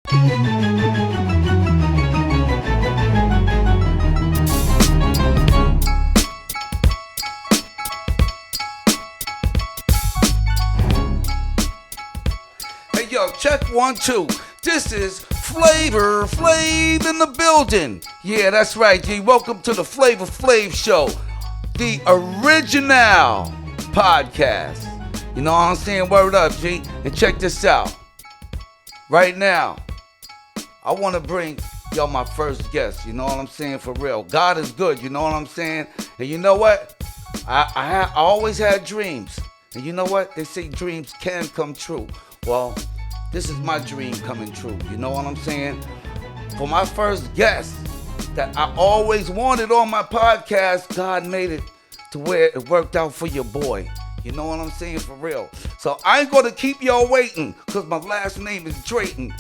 Hey, yo, check 1, 2. This is Flavor Flav in the building. Yeah, that's right, G. Welcome to the Flavor Flav Show, the original podcast. You know what I'm saying? Word up, G. And check this out. Right now, I want to bring y'all my first guest. You know what I'm saying? For real. God is good. You know what I'm saying? And you know what? I always had dreams. And you know what? They say dreams can come true. Well, this is my dream coming true. You know what I'm saying? For my first guest that I always wanted on my podcast, God made it to where it worked out for your boy. You know what I'm saying? For real. So I ain't gonna keep y'all waiting, because my last name is Drayton.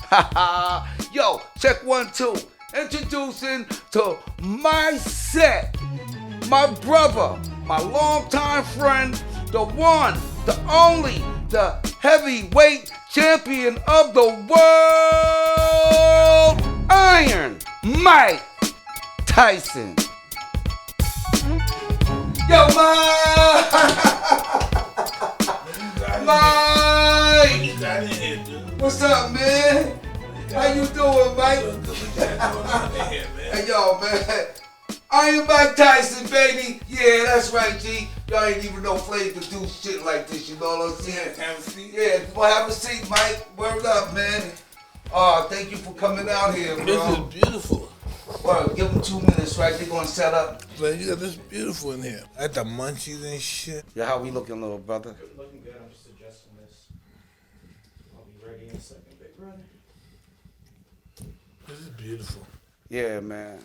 Yo, check 1, 2. Introducing to my set, my brother, my longtime friend, the one, the only, the heavyweight champion of the world, Iron Mike Tyson. Yo, Mike! Mike! What's up, man? How you doing, Mike? Hey, yo, man. Iron Mike Tyson, baby. Yeah, that's right, G. Y'all ain't even know Flav could do shit like this, you know what I'm saying? Have a seat. Yeah, well, have a seat, Mike. Word up, man. Thank you for coming out here, bro. This is beautiful. Well, give them 2 minutes, right? They're gonna set up. Man, you got this beautiful in here. I got the munchies and shit. Yeah, how we looking, little brother? Looking good. I'm just adjusting this. I'll be ready in a second, big brother. This is beautiful. Yeah, man.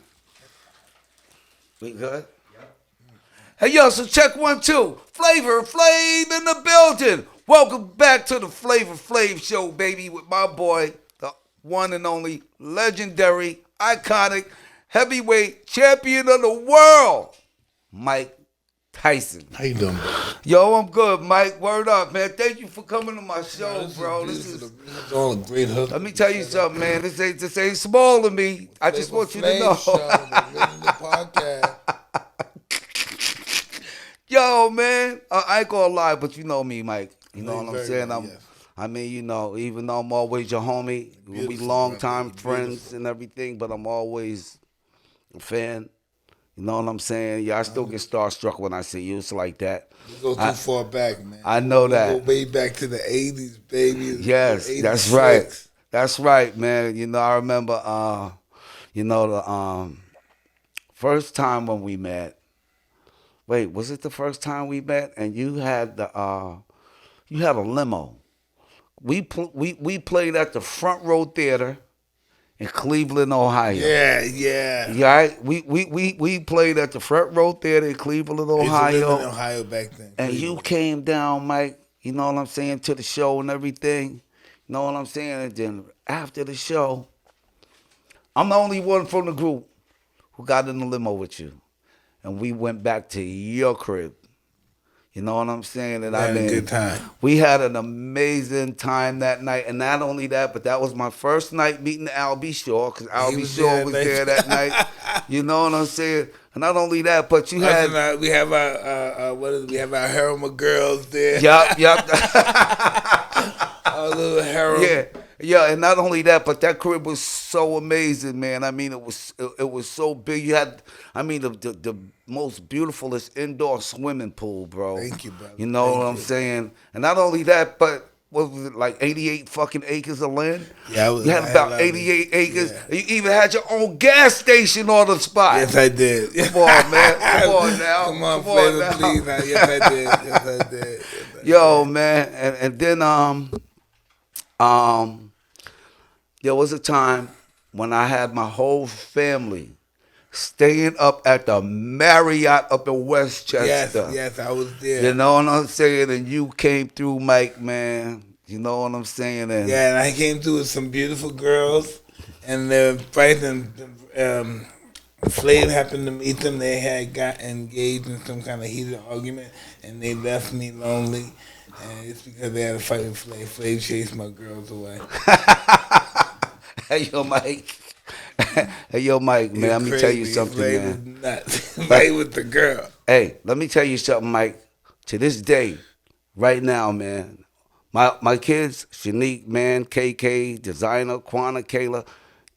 We good? Yep. Hey, yo, so check 1, 2. Flavor Flav in the building. Welcome back to the Flavor Flav Show, baby, with my boy, the one and only legendary, iconic, heavyweight champion of the world, Mike Tyson. How you doing, bro? Yo, I'm good, Mike. Word up, man. Thank you for coming to my show, bro. This is all a great husband. Let me tell you something, man. This ain't small to me. I just want you to know. The podcast. Yo, man. I ain't gonna lie, but you know me, Mike. You know what I'm saying? Well, yes. I mean, you know, even though I'm always your homie, we Beautiful, longtime man. friends Beautiful. and everything, but I'm always a fan. You know what I'm saying? Yeah, I still get starstruck when I see you. It's like that. You go too far back, man. I know that. Go way back to the 80s, baby. Yes, The that's 86. right. That's right, man. You know, I remember, the first time when we met. Wait, was it the first time we met? And you had a limo. We played at the Front Row Theater in Cleveland, Ohio. Yeah. Right? We played at the Front Row Theater in Cleveland, I used to live in Ohio. Ohio back then. And you came down, Mike, you know what I'm saying, to the show and everything. You know what I'm saying? And then after the show, I'm the only one from the group who got in the limo with you. And we went back to your crib. You know what I'm saying? And Had a good time. We had an amazing time that night. And not only that, but that was my first night meeting Albie Shaw, because Albie Shaw was there that night. You know what I'm saying? And not only that, but you had... We have our harem girls there. Yup. Our little harem. Yeah, and not only that, but that crib was so amazing, man. I mean, it was so big. You had, the most beautifulest indoor swimming pool, bro. Thank you, brother. You know Thank what I'm you. saying? And not only that, but what was it, like 88 fucking acres of land? Yeah, you had about 88 acres. Yeah. You even had your own gas station on the spot. Yes, I did. Come on, man. Come on now. Come on, Flavor, please. Yes, I did. Yo, man, and then there was a time when I had my whole family staying up at the Marriott up in Westchester. Yes, I was there. You know what I'm saying? And you came through, Mike, man. You know what I'm saying? And Yeah, and I came through with some beautiful girls, and Flav happened to meet them. They had got engaged in some kind of heated argument, and they left me lonely. And it's because they had a fight with Flav. Flav chased my girls away. Hey, yo, Mike. Hey, yo, Mike, man, let me tell you something, man. Nuts. Right with the girl. Hey, let me tell you something, Mike. To this day, right now, man, my kids, Shanique, man, KK, Designer, Quana, Kayla,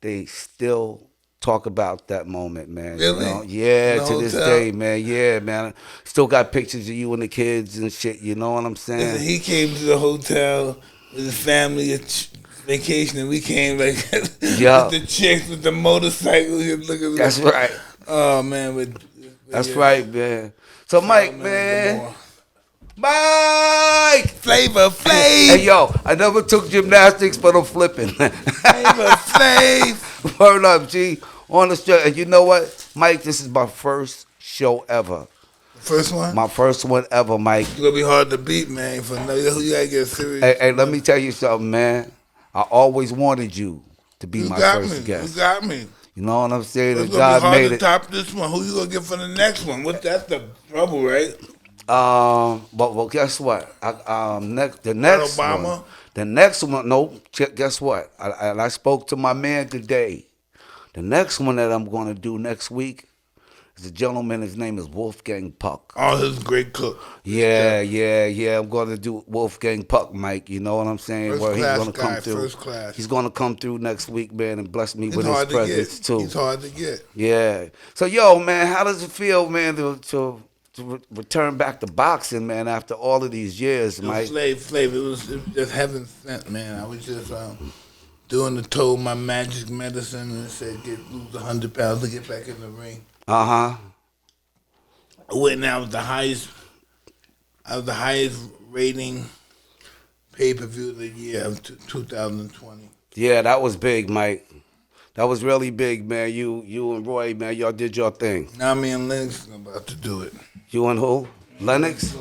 they still talk about that moment, man. Really? You know? Yeah, In the to this hotel? day, man. Yeah, man. Still got pictures of you and the kids and shit. You know what I'm saying? Listen, he came to the hotel with his family, vacation, and we came like Yeah. with the chicks with the motorcycle. That's right. Oh man, That's right, man. So, Mike, man. Mike! Flavor Flav. Hey, yo, I never took gymnastics, but I'm flipping. Flavor Flav. Word up, G. On the show. And you know what, Mike, this is my first show ever. First one? My first one ever, Mike. It's gonna be hard to beat, man. For no, you gotta get serious. Hey, let me tell you something, man. I always wanted you to be my first guest. You got me. You know what I'm saying? It's And gonna be God hard made to it. top this one. Who you gonna get for the next one? That's the trouble, right? But guess what? The next Obama? one. The next one. No, guess what? I spoke to my man today. The next one that I'm going to do next week is a gentleman. His name is Wolfgang Puck. Oh, he's a great cook. Yeah. I'm going to do Wolfgang Puck, Mike. You know what I'm saying? First Where he's class going to come guy, through. first class. He's going to come through next week, man, and bless me He's with his hard to presence get. too. He's hard to get. Yeah. So, yo, man, how does it feel, man, to return back to boxing, man, after all of these years, Mike? Flav, it was just heaven sent, man. I was just doing the Tohme magic medicine and it said lose 100 pounds to get back in the ring. Uh-huh. I went and I was the highest rating pay-per-view of the year of 2020. Yeah, that was big, Mike. That was really big, man. You and Roy, man, y'all did your thing. Now me and Lennox are about to do it. You and who? Lennox?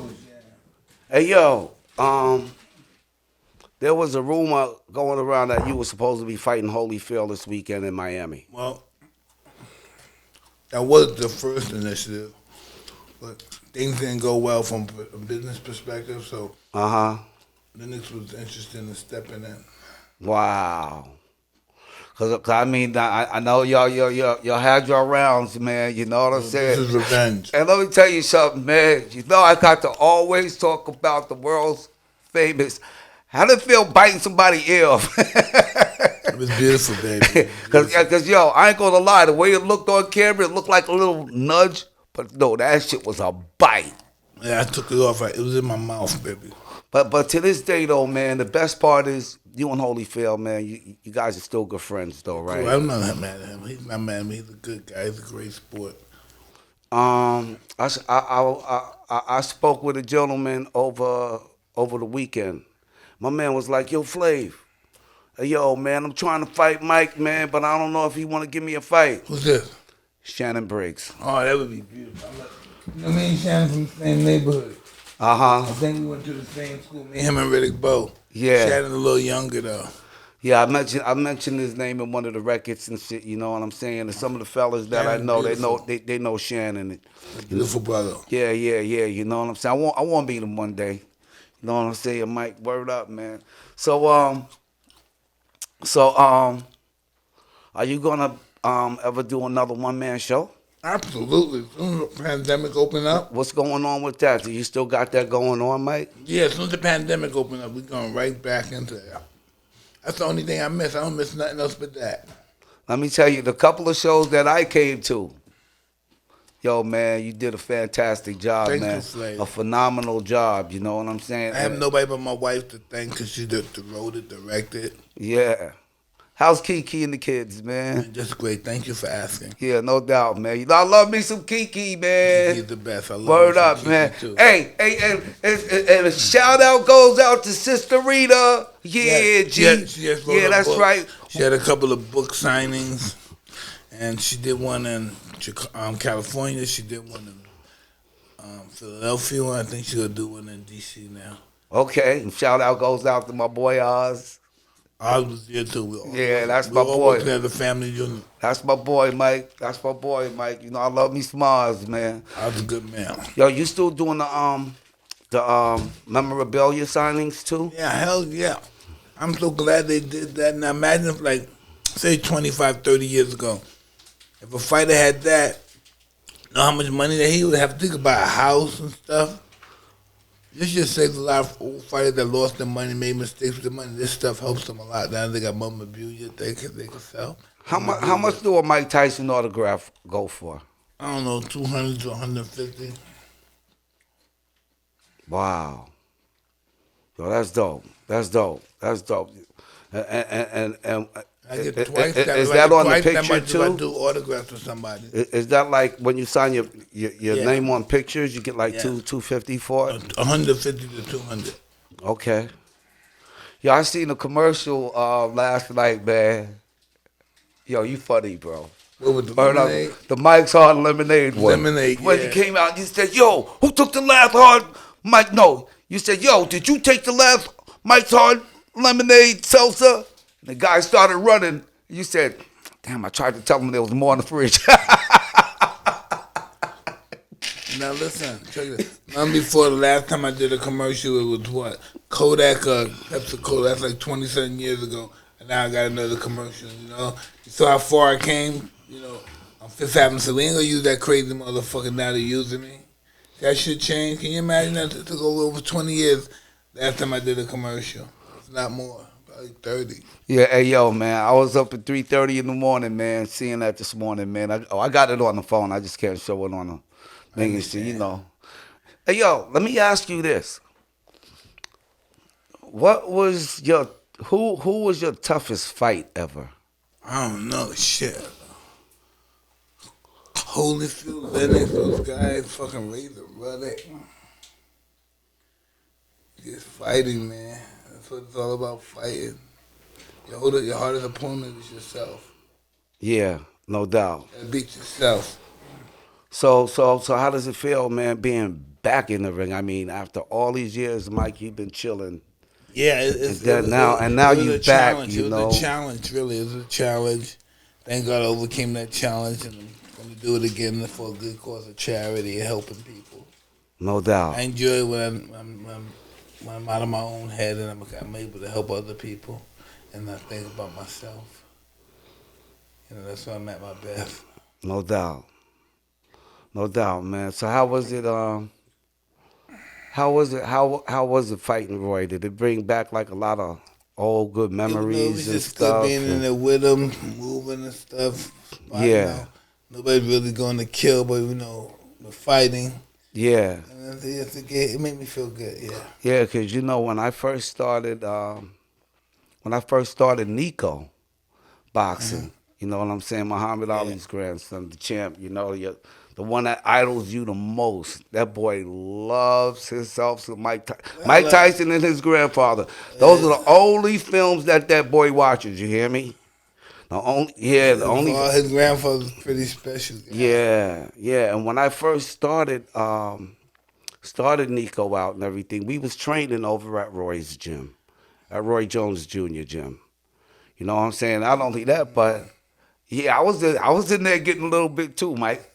Hey, yo, there was a rumor going around that you were supposed to be fighting Holyfield this weekend in Miami. Well, that was the first initiative, but things didn't go well from a business perspective, so Lennox was interested in stepping in. Wow. Cause I mean, I know y'all had your rounds, man. You know what I'm saying? This is revenge. And let me tell you something, man. You know I got to always talk about the world's famous. How did it feel biting somebody's ear off? It was beautiful, baby. Cause yo, I ain't gonna lie. The way it looked on camera, it looked like a little nudge, but no, that shit was a bite. Yeah, I took it off. It was in my mouth, baby. But to this day, though, man, the best part is you and Holyfield, man. You guys are still good friends, though, right? Well, I'm not mad at him. He's not mad at me. He's a good guy. He's a great sport. I spoke with a gentleman over the weekend. My man was like, "Yo, Flav, hey, yo, man, I'm trying to fight Mike, man, but I don't know if he want to give me a fight." Who's this? Shannon Briggs. Oh, that would be beautiful. You know, me and Shannon from the same neighborhood. I think we went to the same school. Me, him, and Riddick Bowe. Yeah. Shannon a little younger though. Yeah, I mentioned his name in one of the records and shit. You know what I'm saying? And some of the fellas that I know, they know Shannon. Beautiful brother. Yeah. You know what I'm saying? I want to meet him one day. You know what I'm saying, Mike? Word up, man. So are you gonna ever do another one-man show? Absolutely. As soon as the pandemic open up. What's going on with that? Do you still got that going on, Mike? Yeah, as soon as the pandemic open up, we're going right back into that. That's the only thing I miss. I don't miss nothing else but that. Let me tell you, the couple of shows that I came to, yo, man, you did a fantastic job, Thank man. you, Flav. A phenomenal job, you know what I'm saying? I have nobody but my wife to thank because she wrote it, directed. Yeah. How's Kiki and the kids, man? Just great. Thank you for asking. Yeah, no doubt, man. You know, I love me some Kiki, man. Kiki's the best. I love Word me some up, Kiki, man. too. Hey, and a shout out goes out to Sister Rita. Yeah, G. She just wrote Yeah, a that's book. right. She had a couple of book signings, and she did one in California. She did one in Philadelphia. I think she's going to do one in D.C. now. Okay, and shout out goes out to my boy Oz. I was there too. That's we my all boy. working as a family unit. That's my boy, Mike. That's my boy, Mike. You know, I love me some Oz, man. I was a good man. Yo, you still doing the memorabilia signings too? Yeah, hell yeah. I'm so glad they did that. Now imagine if like say 25, 30 years ago, if a fighter had that, you know how much money that he would have to think about a house and stuff. This just saves a lot of old fighters that lost their money, made mistakes with the money. This stuff helps them a lot. Now they got memorabilia they can sell. How much do a Mike Tyson autograph go for? I don't know, 200 to 150. Wow. Yo, that's dope. That's dope. And I get twice that. Is that on the picture much too? If I do autographs for somebody. Is that like when you sign your name on pictures, you get like 250 for it? 150 to 200. Okay. Yo, I seen a commercial last night, man. Yo, you funny, bro. What was the lemonade? The Mike's Hard Lemonade one. Lemonade, when you came out, you said, "Yo, who took the last hard Mike?" No, you said, "Yo, did you take the last Mike's Hard Lemonade seltzer?" And the guy started running. You said, "Damn, I tried to tell him there was more in the fridge." Now listen, check this. Long before the last time I did a commercial, it was what? Kodak, PepsiCo. That's like 27 years ago. And now I got another commercial, you know. You saw how far I came, you know, on Fifth Avenue. So we ain't gonna use that crazy motherfucker now they're using me. That shit changed. Can you imagine that? It took over 20 years last time I did a commercial. If not more, probably 30. Yeah, hey, yo, man, I was up at 3:30 in the morning, man, seeing that this morning, man. I got it on the phone. I just can't show it on the thing and shit, you know. Hey, yo, let me ask you this. What was your, who was your toughest fight ever? I don't know, shit. Holyfield, Lennox, those guys, fucking Razor Ruddock. Just fighting, man. That's what it's all about, fighting. Your hardest opponent is yourself. Yeah, no doubt. You gotta beat yourself. So how does it feel, man, being back in the ring? I mean, after all these years, Mike, you've been chilling. Yeah, now you're back, you know. It was a challenge, really. It was a challenge. Thank God I overcame that challenge, and I'm going to do it again for a good cause of charity and helping people. No doubt. I enjoy when I'm out of my own head and I'm able to help other people and not think about myself. You know, that's when I'm at my best. No doubt. No doubt, man. So how was it? How was it fighting Roy? Did it bring back like a lot of old good memories it was and just stuff? Good being in there with him, moving and stuff. Yeah. Nobody's really going to kill, but you know, we're fighting. Yeah. And it made me feel good. Yeah. Yeah, because you know when I first started Nico boxing, you know what I'm saying? Muhammad Ali's grandson, the champ. You know, the one that idols you the most. That boy loves himself. So Mike Tyson and his grandfather. Those are the only films that boy watches. You hear me? All his grandfather's pretty special. Yeah. And when I first started Nico out and everything, we was training over at Roy's gym, at Roy Jones Jr. gym. You know what I'm saying? Not only that, but yeah, I was in there getting a little bit too, Mike.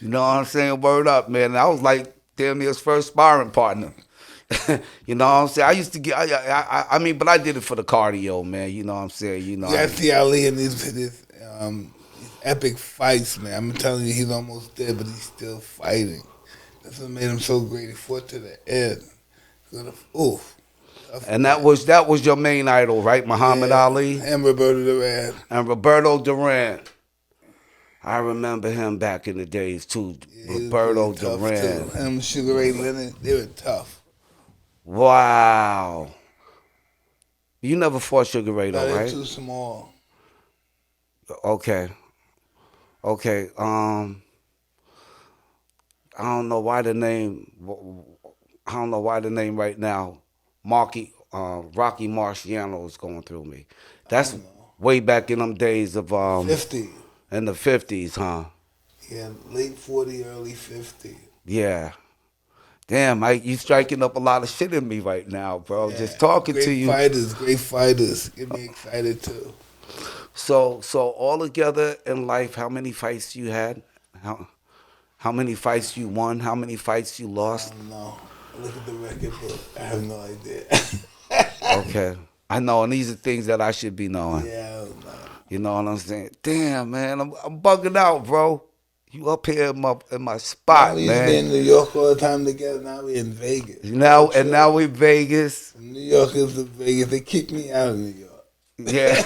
You know what I'm saying? Word up, man. And I was like damn near his first sparring partner. You know what I'm saying? I used to get, I mean, but I did it for the cardio, man. You know what I'm saying? You know. Yeah, I see Ali in these epic fights, man. I'm telling you, he's almost dead, but he's still fighting. That's what made him so great. He fought to the end. Oof. And that was your main idol, right? Muhammad Ali? And Roberto Duran. I remember him back in the days, too. Yeah, Roberto Duran. Him, Sugar Ray Leonard, they were tough. Wow. You never fought Sugar Ray, though, right? They're too small. Okay. I don't know why the name right now, Rocky Marciano is going through me. That's way back in them days of 50. In the 50s, huh? Yeah, late 40, early 50. Yeah. Damn, Mike, you striking up a lot of shit in me right now, bro. Yeah, just talking to you. Great fighters. Get me excited, too. So altogether in life, how many fights you had? How many fights you won? How many fights you lost? I don't know. Look at the record book. I have no idea. Okay. I know, and these are things that I should be knowing. Yeah, You know what I'm saying? Damn, man, I'm bugging out, bro. You up here in my Now spot, we used to be man. in New York all the time together. Now we in Vegas. Now we Vegas. New York is the Vegas. They kicked me out of New York. Yeah.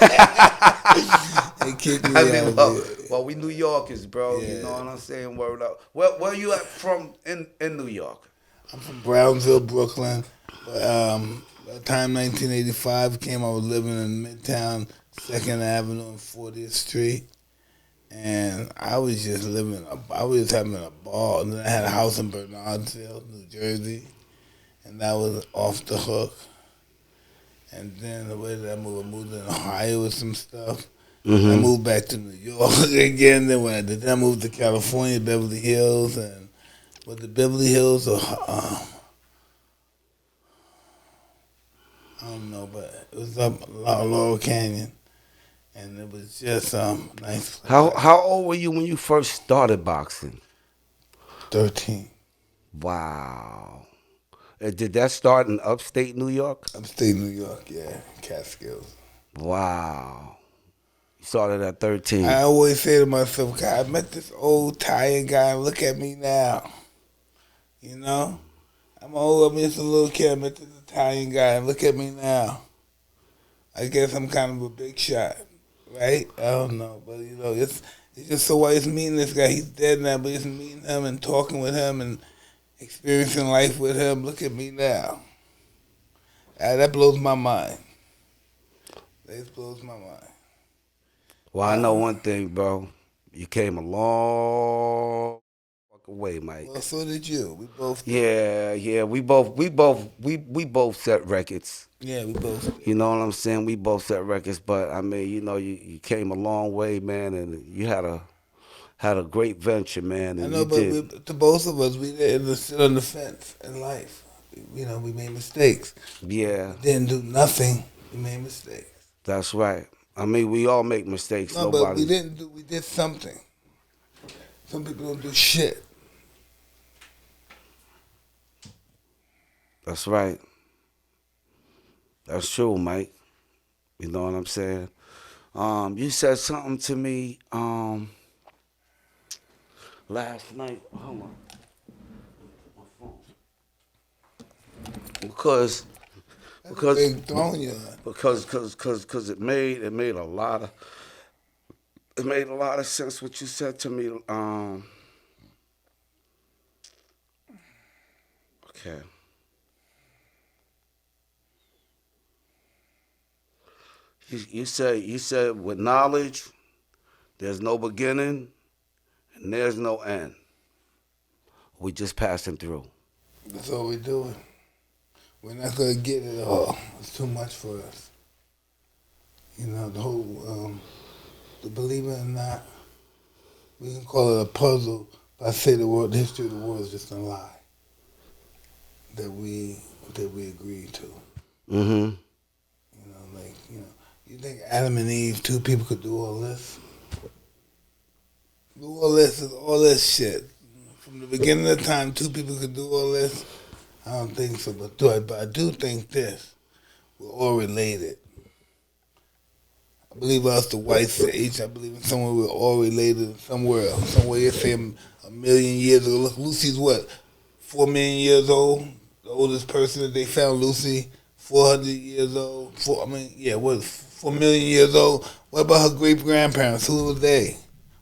They kicked I me out mean, of New York. well, we New Yorkers, bro. You know Yeah. what I'm saying? Word up. Where you at from in New York? I'm from Brownsville, Brooklyn. But by the time 1985 came, I was living in Midtown, 2nd Avenue and 40th Street. And I was just I was just having a ball. And then I had a house in Bernardsville, New Jersey. And that was off the hook. And then the way that I moved in Ohio with some stuff. Mm-hmm. I moved back to New York again. Then when I did that, I moved to California, Beverly Hills. And with the Beverly Hills, I don't know, but it was up Laurel Canyon. And it was just nice. How old were you when you first started boxing? 13. Wow. Did that start in upstate New York? Upstate New York, yeah, Catskills. Wow. You started at 13. I always say to myself, God, I met this old Italian guy. Look at me now. You know? I'm just a little kid. I met this Italian guy. And look at me now. I guess I'm kind of a big shot, right? I don't know. But, you know, it's just so why it's meeting this guy. He's dead now, but it's meeting him and talking with him and experiencing life with him. Look at me now. That blows my mind. That blows my mind. Well, I know one thing, bro. You came a long fucking way, Mike. Well, so did you. We both did. Yeah. We both set records. Yeah, we both did. You know what I'm saying? We both set records, but I mean, you know, you came a long way, man, and you had a great venture, man. And I know, but to both of us, we didn't sit on the fence in life. You know, we made mistakes. Yeah. Didn't do nothing. We made mistakes. That's right. I mean, we all make mistakes. No, but we did something. Some people don't do shit. That's right. That's true, Mike. You know what I'm saying? You said something to me last night. Hold on. My phone. Because Big throwing you on. because it made a lot of sense what you said to me. Okay. You said with knowledge, there's no beginning and there's no end. We just passing through. That's all we're doing. We're not going to get it all. It's too much for us. You know, the whole, believe it or not, we can call it a puzzle, but I say the history of the world is just a lie that we agreed to. Mm-hmm. You think Adam and Eve, two people could do all this? Do all this shit. From the beginning of time, two people could do all this? I don't think so, but I do think this. We're all related. I believe us, the white sage. I believe in somewhere we're all related somewhere else. Somewhere you say a million years ago. Look, Lucy's what? 4 million years old? The oldest person that they found, Lucy, 400 years old. 4 million years old. What about her great-grandparents? Who were they?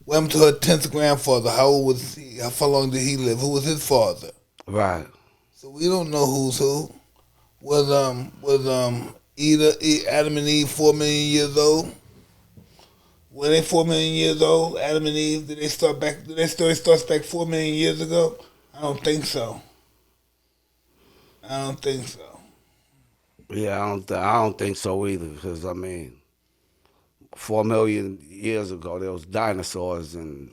What happened to her 10th grandfather? How old was he? How far long did he live? Who was his father? Right. So we don't know who's who. Was Adam and Eve 4 million years old? Were they 4 million years old? Adam and Eve, did their story start back 4 million years ago? I don't think so. Yeah, I don't think so either. Because I mean, 4 million years ago, there was dinosaurs and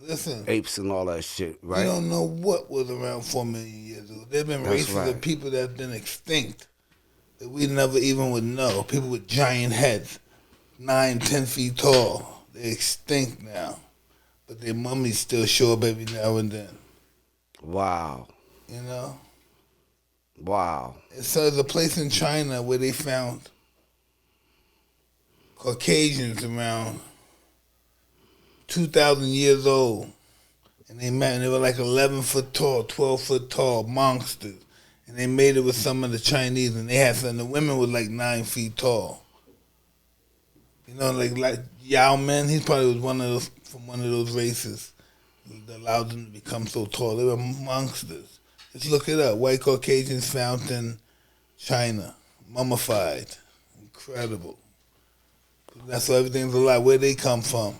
apes and all that shit, right? You don't know what was around 4 million years ago. There have been races of people that have been extinct that we never even would know. People with giant heads, 9, 10 feet tall. They're extinct now. But their mummies still show up every now and then. Wow. You know? Wow. So there's a place in China where they found Caucasians around 2,000 years old. And they were like 11 foot tall, 12 foot tall, monsters. And they made it with some of the Chinese, and they had some. The women were like 9 feet tall. You know, like Yao Men. He probably was from one of those races that allowed them to become so tall. They were monsters. Just look it up. White Caucasians found in China, mummified, incredible. That's why everything's a lie. Where they come from?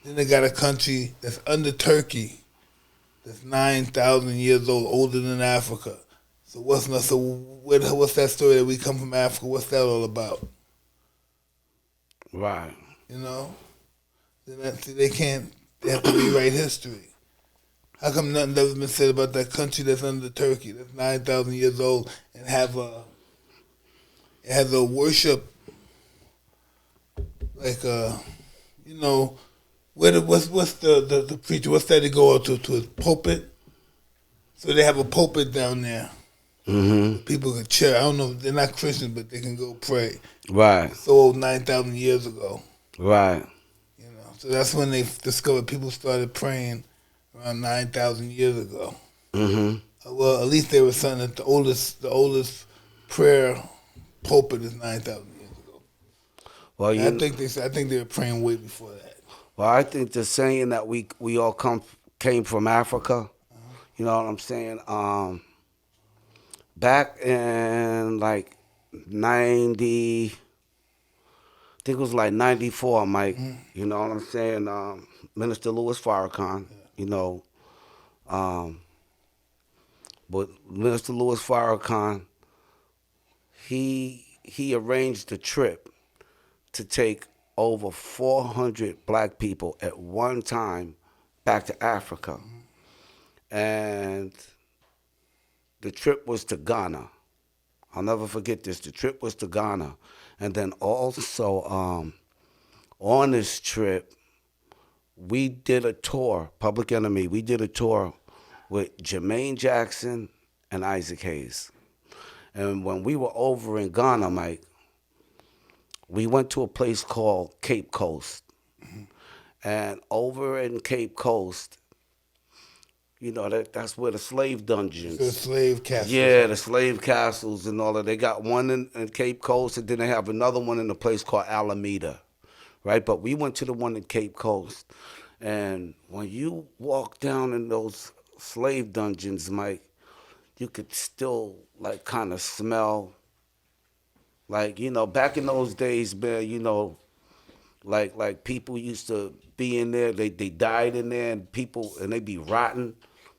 Then they got a country that's under Turkey, that's 9,000 years old, older than Africa. So what's that story that we come from Africa? What's that all about? Right. You know? They can't. They have to rewrite history. How come nothing ever been said about that country that's under Turkey, that's 9,000 years old, and it has a worship, like you know, what's the preacher? What's that they go out to his pulpit? So they have a pulpit down there. Mm-hmm. People can cheer. I don't know. They're not Christians, but they can go pray. Right. So old 9,000 years ago. Right. You know. So that's when they discovered people started praying around 9,000 years ago. Mm-hmm. Well, at least they were saying that the oldest prayer pulpit is 9,000 years ago. Well, I think they were praying way before that. Well, I think the saying that we all came from Africa. You know what I'm saying? Back in like 90, I think it was like 94, Mike. You know what I'm saying? Minister Louis Farrakhan, you know. But Minister Louis Farrakhan, he arranged a trip to take over 400 black people at one time back to Africa. And the trip was to I'll never forget this. The trip was to Ghana. And then also on this trip, we did a tour, Public Enemy, we did a tour with Jermaine Jackson and Isaac Hayes. And when we were over in Ghana, Mike, we went to a place called Cape Coast. And over in Cape Coast, you know, that's where the slave dungeons. The slave castles. Yeah, the slave castles and all that. They got one in Cape Coast, and then they have another one in a place called Alameda, right? But we went to the one in Cape Coast. And when you walk down in those slave dungeons, Mike, you could still, like, kind of smell, like, you know, back in those days, man, you know, like people used to be in there, they died in there, and they be rotten.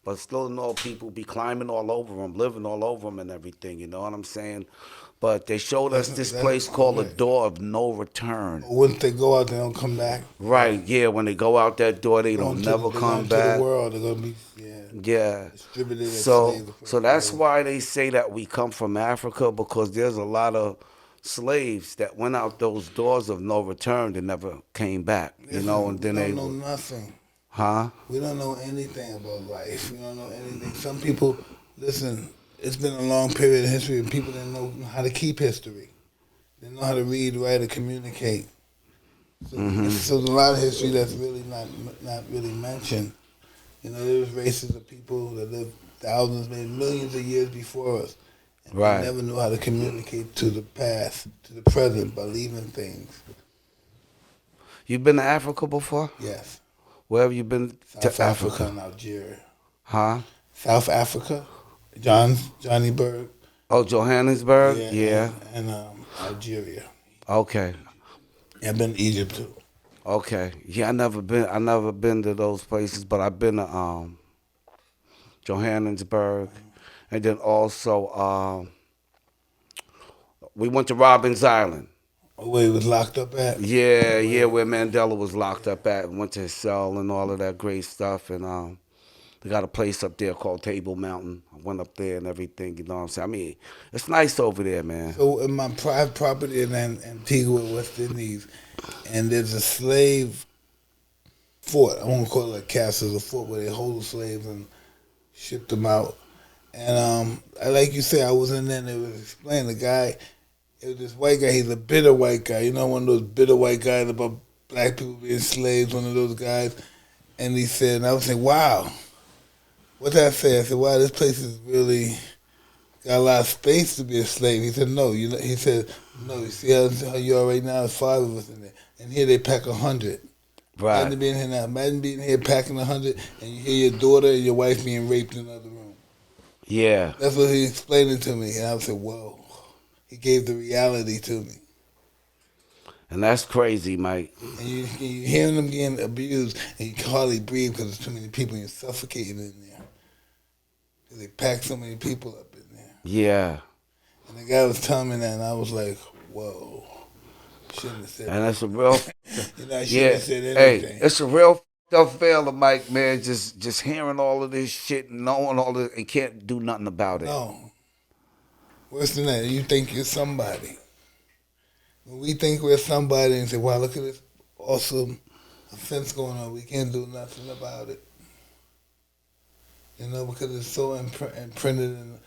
But still, no, people be climbing all over them, living all over them and everything, you know what I'm saying? But they showed us this place called a door of no return. Once they go out, they don't come back. Right, yeah, when they go out that door, they don't never come back. To the world, they're going to be, distributed as slaves. So that's why they say that we come from Africa, because there's a lot of slaves that went out those doors of no return and never came back, you know, and then we don't know nothing. Huh? We don't know anything about life. We don't know anything. Some people, listen, it's been a long period of history, and people didn't know how to keep history. They didn't know how to read, write, or communicate. So, so there's a lot of history that's really not really mentioned. You know, there was races of people that lived thousands, maybe millions of years before us. And they never knew how to communicate to the past, to the present, by leaving things. You been to Africa before? Yes. Where have you been? South Africa and Algeria. Huh? South Africa, Johannesburg. Oh, Johannesburg? Yeah. And Algeria. Okay. I've been to Egypt too. Okay. Yeah, I never been to those places, but I've been to Johannesburg. And then also we went to Robben's Island. Where he was locked up at? Yeah, where Mandela was locked up at. Went to his cell and all of that great stuff. And they got a place up there called Table Mountain. I went up there and everything, you know what I'm saying? I mean, it's nice over there, man. So in my private property in Antigua, West Indies, and there's a slave fort. I won't call it a castle, it's a fort where they hold the slaves and ship them out. And like you say, I was in there and they was explaining the guy. It was this white guy. He's a bitter white guy. You know, one of those bitter white guys about black people being slaves. One of those guys. And he said, and I was saying, wow. What did I say? I said, wow, this place is really got a lot of space to be a slave. He said, no. He said, no, you see how you are right now? There's 5 of us in there. And here they pack 100. Right. Imagine being here now. Imagine being here packing 100 and you hear your daughter and your wife being raped in another room. Yeah. That's what he explained it to me. And I said, whoa. He gave the reality to me. And that's crazy, Mike. And you hearing them getting abused and you can hardly breathe because there's too many people and you're suffocating in there. They pack so many people up in there. Yeah. And the guy was telling me that and I was like, whoa. Shouldn't have said And that's a real... I shouldn't have said anything. Hey, it's a real tough feeling, Mike, man. Just hearing all of this shit and knowing all this and can't do nothing about it. No. Worse than that, you think you're somebody. When we think we're somebody and say, wow, look at this awesome offense going on, we can't do nothing about it. Because it's so imprinted in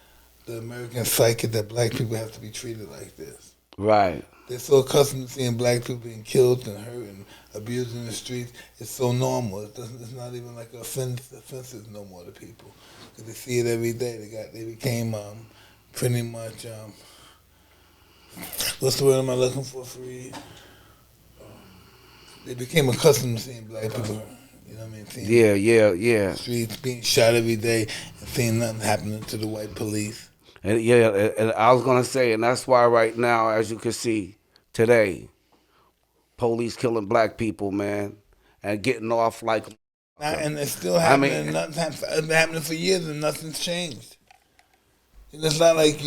the American psyche that black people have to be treated like this. Right. They're so accustomed to seeing black people being killed and hurt and abused in the streets. It's so normal. It's not even like offensive no more to people. Because they see it every day. They became pretty much... what's the word am I looking for, Fareed? They became accustomed to seeing black people, you know what I mean? Seeing Yeah. streets being shot every day and seeing nothing happening to the white police. And I was gonna say, and that's why right now, as you can see today, police killing black people, man, and getting off like. And it's still happening. Nothing's been happening for years, and nothing's changed. And it's not like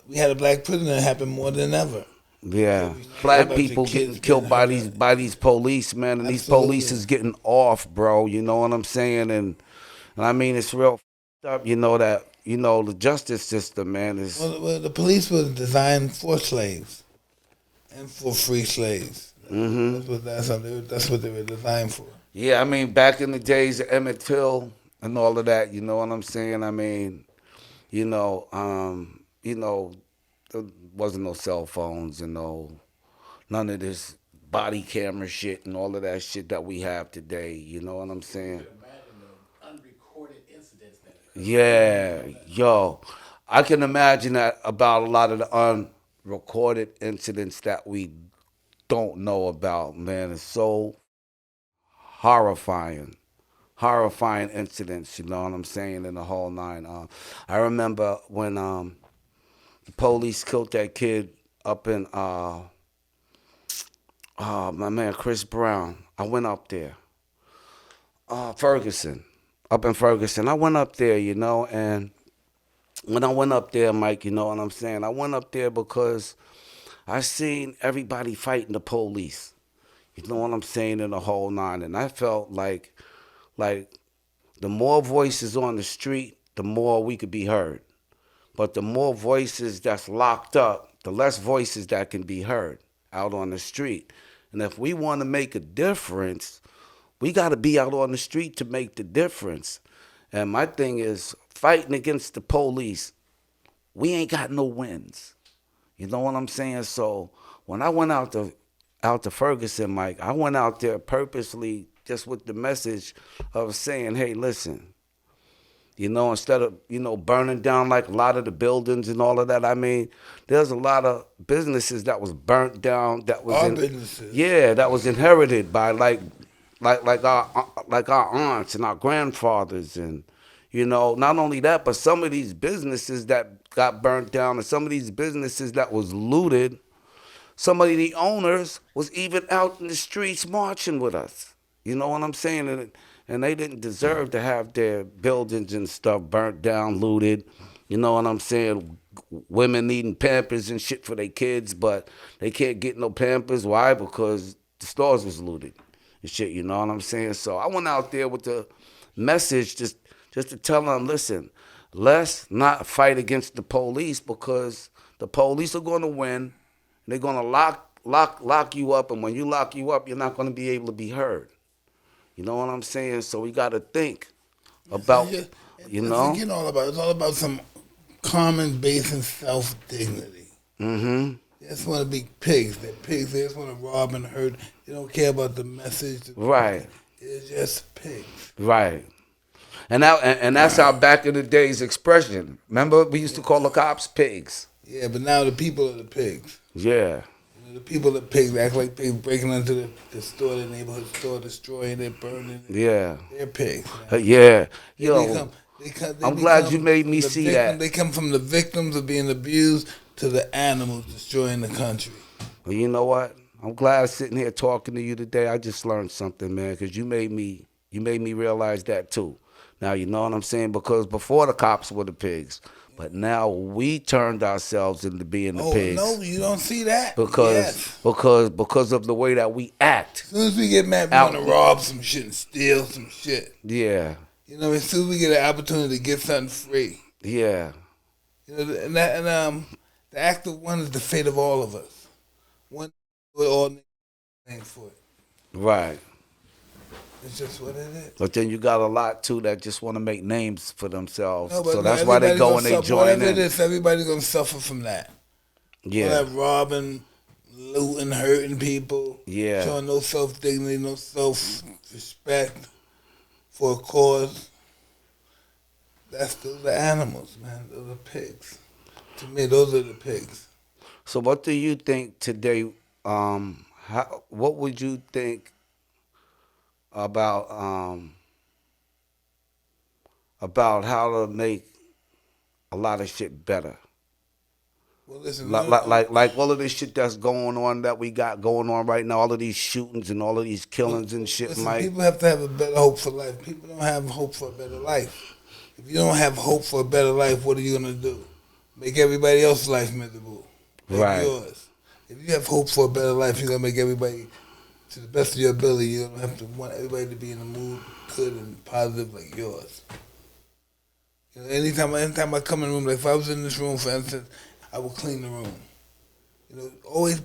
we had a black prisoner. It happened more than ever. Yeah, black people getting killed by these police, man, and these police is getting off, bro. You know what I'm saying? And I mean, it's real up. That the justice system, man, is. Well, the police was designed for slaves and for free slaves. Mm-hmm. That's what they were designed for. Yeah, I mean, back in the days of Emmett Till and all of that, you know what I'm saying? I mean, there wasn't no cell phones and none of this body camera shit and all of that shit that we have today. You know what I'm saying? Unrecorded incidents that Yeah, yo, I can imagine that about a lot of the unrecorded incidents that we don't know about, man. It's so horrifying incidents, you know what I'm saying, in the whole nine. I remember when the police killed that kid up in my man Chris Brown. I went up there. Ferguson. Up in Ferguson. I went up there, and when I went up there, Mike, you know what I'm saying? I went up there because I seen everybody fighting the police. You know what I'm saying, in the whole nine. And I felt like the more voices on the street, the more we could be heard. But the more voices that's locked up, the less voices that can be heard out on the street. And if we want to make a difference, we got to be out on the street to make the difference. And my thing is, fighting against the police, we ain't got no wins. You know what I'm saying? So when I went out to Ferguson, Mike, I went out there purposely just with the message of saying, hey, listen, instead of, burning down like a lot of the buildings and all of that, I mean, there's a lot of businesses that was burnt down that was businesses. Yeah, that was inherited by like our aunts and our grandfathers, and not only that, but some of these businesses that got burnt down and some of these businesses that was looted, some of the owners was even out in the streets marching with us. You know what I'm saying? And they didn't deserve to have their buildings and stuff burnt down, looted. You know what I'm saying? Women needing Pampers and shit for their kids, but they can't get no Pampers. Why? Because the stores was looted and shit, you know what I'm saying? So I went out there with the message just to tell them, listen, let's not fight against the police, because the police are going to win. They're going to lock you up, and when you lock you up, you're not going to be able to be heard. You know what I'm saying? So we got to think about, It's all about some common basic self-dignity. Mm-hmm. They just want to be pigs. They're pigs. They just want to rob and hurt. They don't care about the message. Right. It's just pigs. Right. And that's our back in the days expression. Remember, we used to call the cops pigs. Yeah, but now the people are the pigs. Yeah. The people are pigs. Act like pigs breaking into the store, the neighborhood store, destroying it, burning it. Yeah. They're pigs. Yeah. They Yo, they I'm glad become you made me the see victim, that. They come from the victims of being abused to the animals destroying the country. Well, you know what? I'm glad sitting here talking to you today. I just learned something, man, because you made me realize that too. Now you know what I'm saying? Because before the cops were the pigs, but now we turned ourselves into being the pigs. Oh no, you don't see that? Because of the way that we act. As soon as we get mad, we want to rob some shit and steal some shit. Yeah. You know, as soon as we get an opportunity to get something free. Yeah. You know, the act of one is the fate of all of us. One, we're all named for it. Right. It's just what it is. But then you got a lot too that just want to make names for themselves. No, so that's why they go and they join whatever in. It is, everybody's gonna suffer from that. Yeah. All that robbing, looting, hurting people. Yeah. Showing no self-dignity, no self-respect for a cause. Those are animals, man. Those are pigs. To me, those are the pigs. So what do you think today? What would you think about how to make a lot of shit better? Well, listen, like all of this shit that's going on that we got going on right now, all of these shootings and all of these killings and shit, listen, Mike. people have to have a better hope for life. People don't have hope for a better life. If you don't have hope for a better life, what are you gonna do? Make everybody else's life miserable. Make Right. yours. If you have hope for a better life, you're gonna make everybody, to the best of your ability, you're gonna have to want everybody to be in the mood, good and positive like yours. You know, anytime I come in the room, like if I was in this room, for instance, I would clean the room. You know, always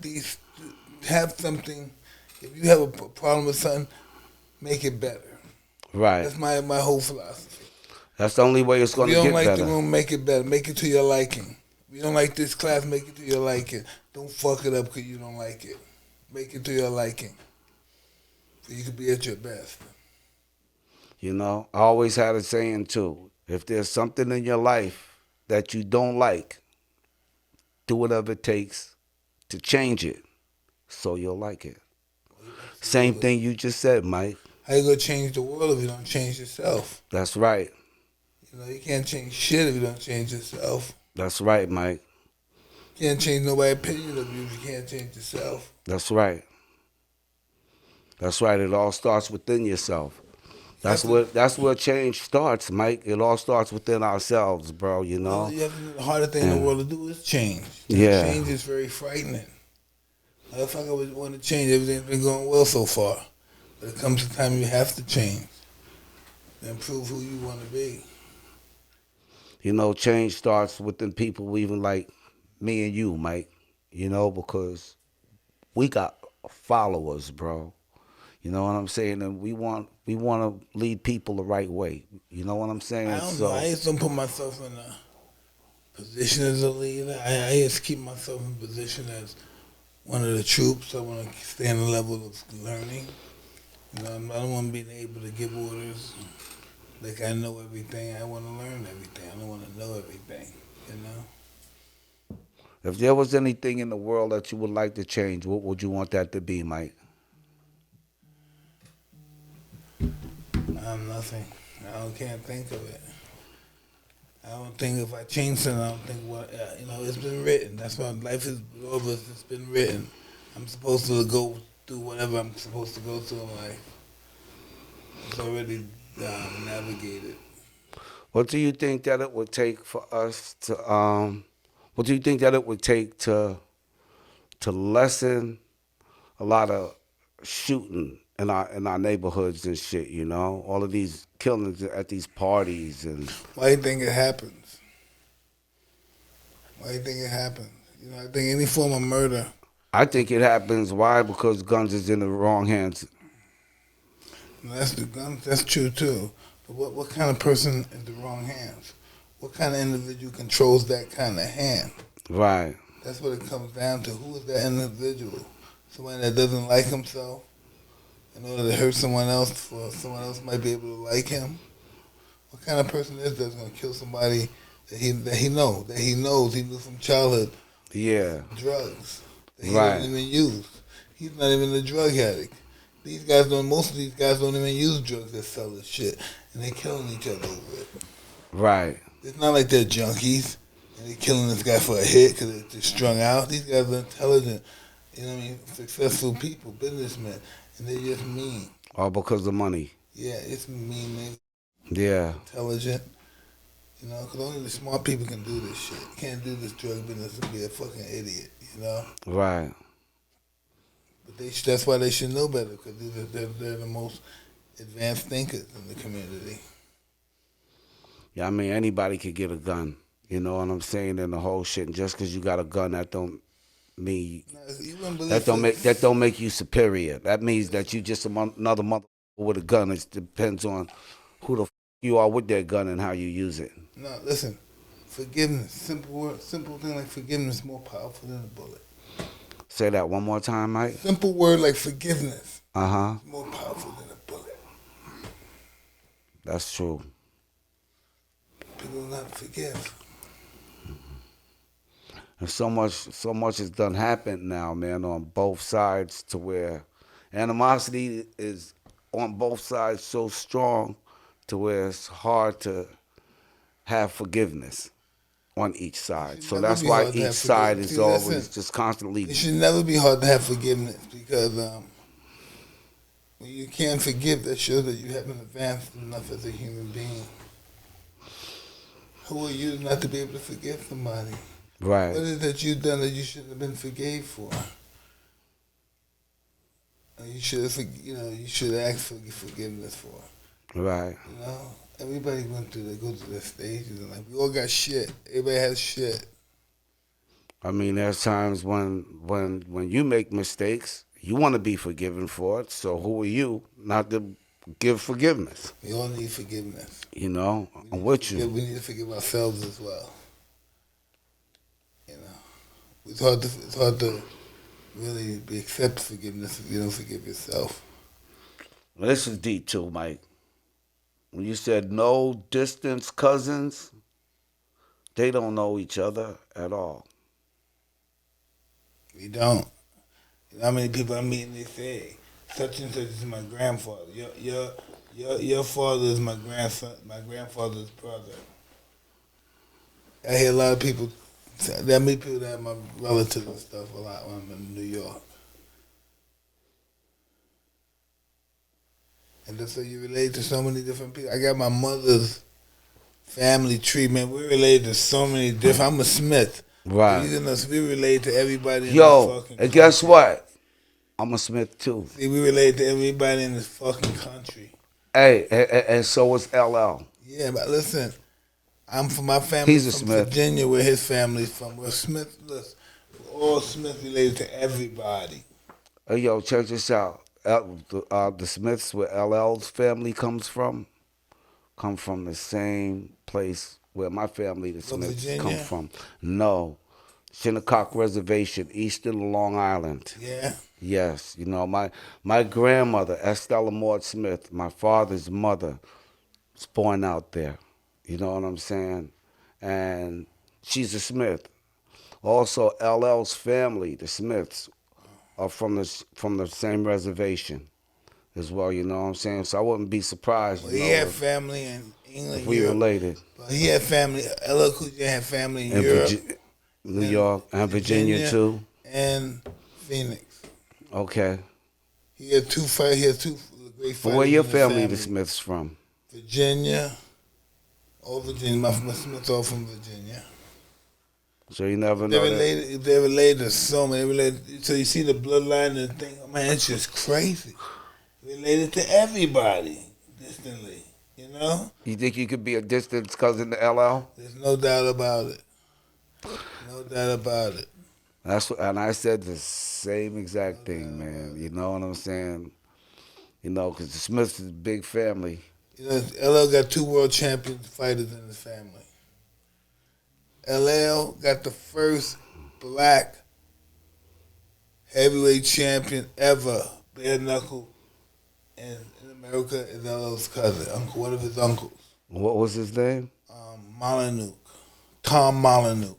have something. If you have a problem with something, make it better. Right. That's my whole philosophy. That's the only way it's going to get better. If you don't like the room, make it better. Make it to your liking. If you don't like this class, make it to your liking. Don't fuck it up because you don't like it. Make it to your liking. So you can be at your best. You know, I always had a saying too. If there's something in your life that you don't like, do whatever it takes to change it so you'll like it. Same thing you just said, Mike. How you gonna change the world if you don't change yourself? That's right. You know, you can't change shit if you don't change yourself. That's right, Mike. You can't change nobody's opinion of you if you can't change yourself. That's right. That's right. It all starts within yourself. That's where change starts, Mike. It all starts within ourselves, bro, you know? The hardest thing in the world to do is change. Yeah. Change is very frightening. Motherfucker always want to change. Everything's been going well so far. But it comes a time you have to change and prove who you want to be. You know, change starts within people even like me and you, Mike, you know, because we got followers, bro. You know what I'm saying? And we want to lead people the right way. You know what I'm saying? I don't know. I just don't put myself in a position as a leader. I just keep myself in a position as one of the troops. I want to stay on the level of learning. You know, I don't want to be able to give orders like I know everything. I want to learn everything. I don't want to know everything, you know? If there was anything in the world that you would like to change, what would you want that to be, Mike? Nothing. Can't think of it. I don't think if I change something, I don't think it's been written. That's why life is over. It's been written. I'm supposed to go through whatever I'm supposed to go through in life. It's already navigated. What do you think that it would take for us to? What do you think that it would take to lessen a lot of shooting in our neighborhoods and shit? You know, all of these killings at these parties and. Why do you think it happens? Why do you think it happens? You know, I think any form of murder. I think it happens. Why? Because guns is in the wrong hands. That's the gun. That's true too. But what kind of person in the wrong hands? What kind of individual controls that kind of hand? Right. That's what it comes down to. Who is that individual? Someone that doesn't like himself, in order to hurt someone else, for someone else might be able to like him. What kind of person is that going to kill somebody that he knows he knew from childhood? Yeah. Drugs that he Right. don't even use. He's not even a drug addict. Most of these guys don't even use drugs that sell this shit, and they're killing each other over it. Right. It's not like they're junkies and they're killing this guy for a hit because they're strung out. These guys are intelligent, successful people, businessmen, and they're just mean. All because of money. Yeah, it's mean, man. Yeah. Intelligent. Because only the smart people can do this shit. You can't do this drug business and be a fucking idiot, Right. But that's why they should know better, because they're the most advanced thinkers in the community. Yeah, I mean, anybody could get a gun. You know what I'm saying? And the whole shit. And just because you got a gun, that don't mean that don't make you superior. That means that you just another mother with a gun. It depends on who the f you are with that gun and how you use it. No, listen. Forgiveness, simple thing like forgiveness, is more powerful than a bullet. Say that one more time, Mike. Simple word like forgiveness. More powerful than a bullet. That's true. People do not forgive. And so much has done happened now, man, on both sides, to where animosity is on both sides so strong to where it's hard to have forgiveness on each side. So that's why each side is always just constantly. It should never be hard to have forgiveness, because when you can't forgive, that shows that you haven't advanced enough as a human being. Who are you not to be able to forgive somebody? Right. What is it that you've done that you shouldn't have been forgave for? You should have, you should ask for forgiveness for. Right. Everybody go through their stages in life. We all got shit. Everybody has shit. I mean, there's times when you make mistakes, you want to be forgiven for it. So who are you not to give forgiveness? We all need forgiveness. I'm with you. We need to forgive ourselves as well. It's hard to really accept forgiveness if you don't forgive yourself. Well, this is deep too, Mike. When you said no distance cousins, they don't know each other at all. We don't. How many people I meet and they say, such and such is my grandfather. Your father is my grandfather's brother. I hear a lot of people. There are many people that have my relatives and stuff a lot when I'm in New York. And that's how you relate to so many different people. I got my mother's family tree, man. We're related to so many different. I'm a Smith. Right. We relate to everybody in this fucking country. country. Guess what? I'm a Smith too. See, we relate to everybody in this fucking country. Hey, and so is LL. Yeah, but listen, I'm from my family. He's a from Smith. Virginia, where his family's from. We're Smith. Listen, we're all Smith related to everybody. Hey, yo, check this out. The Smiths, where LL's family comes from the same place where my family, the Smiths, Virginia? come from. No. Shinnecock Reservation, eastern Long Island. Yeah. Yes. My grandmother, Estella Maud Smith, my father's mother, was born out there. You know what I'm saying? And she's a Smith. Also, LL's family, the Smiths, are from the same reservation as well, you know what I'm saying? So I wouldn't be surprised. Well, he had family in England. If we related. But he had family. LL Cool J had family in Europe, New York, and Virginia too, and Phoenix. Okay. He had two great fighters. But where your family, the Smiths, from? Virginia. All Virginia. My Smiths all from Virginia. So you never know that. They're related to so many. So you see the bloodline and the thing. Man, it's just crazy. Related to everybody distantly, You think you could be a distant cousin to LL? There's no doubt about it. No doubt about it. And I said the same exact thing, man. You know what I'm saying? Because the Smiths is a big family. LL got 2 world champion fighters in his family. LL got the first black heavyweight champion ever, bare knuckle and in America is LL's cousin, uncle, one of his uncles. What was his name? Molyneux. Tom Molyneux.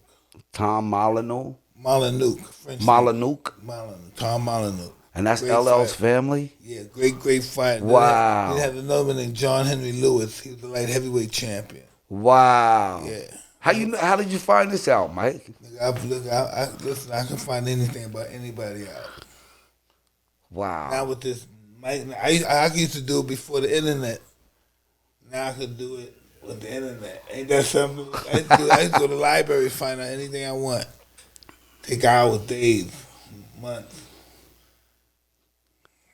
Tom Molyneux? Molyneux, French Molyneux? Molyneux. Tom Molyneux. And that's Great LL's fighter. family? Yeah, great fighter. Wow. They had another one named John Henry Lewis. He was the light heavyweight champion. Wow. Yeah. How did you find this out, Mike? Listen, I can find anything about anybody out. Wow. Now with this, I used to do it before the internet. Now I could do it with the internet. Ain't that something? I used to go to the library, find out anything I want. Take hours, days, months.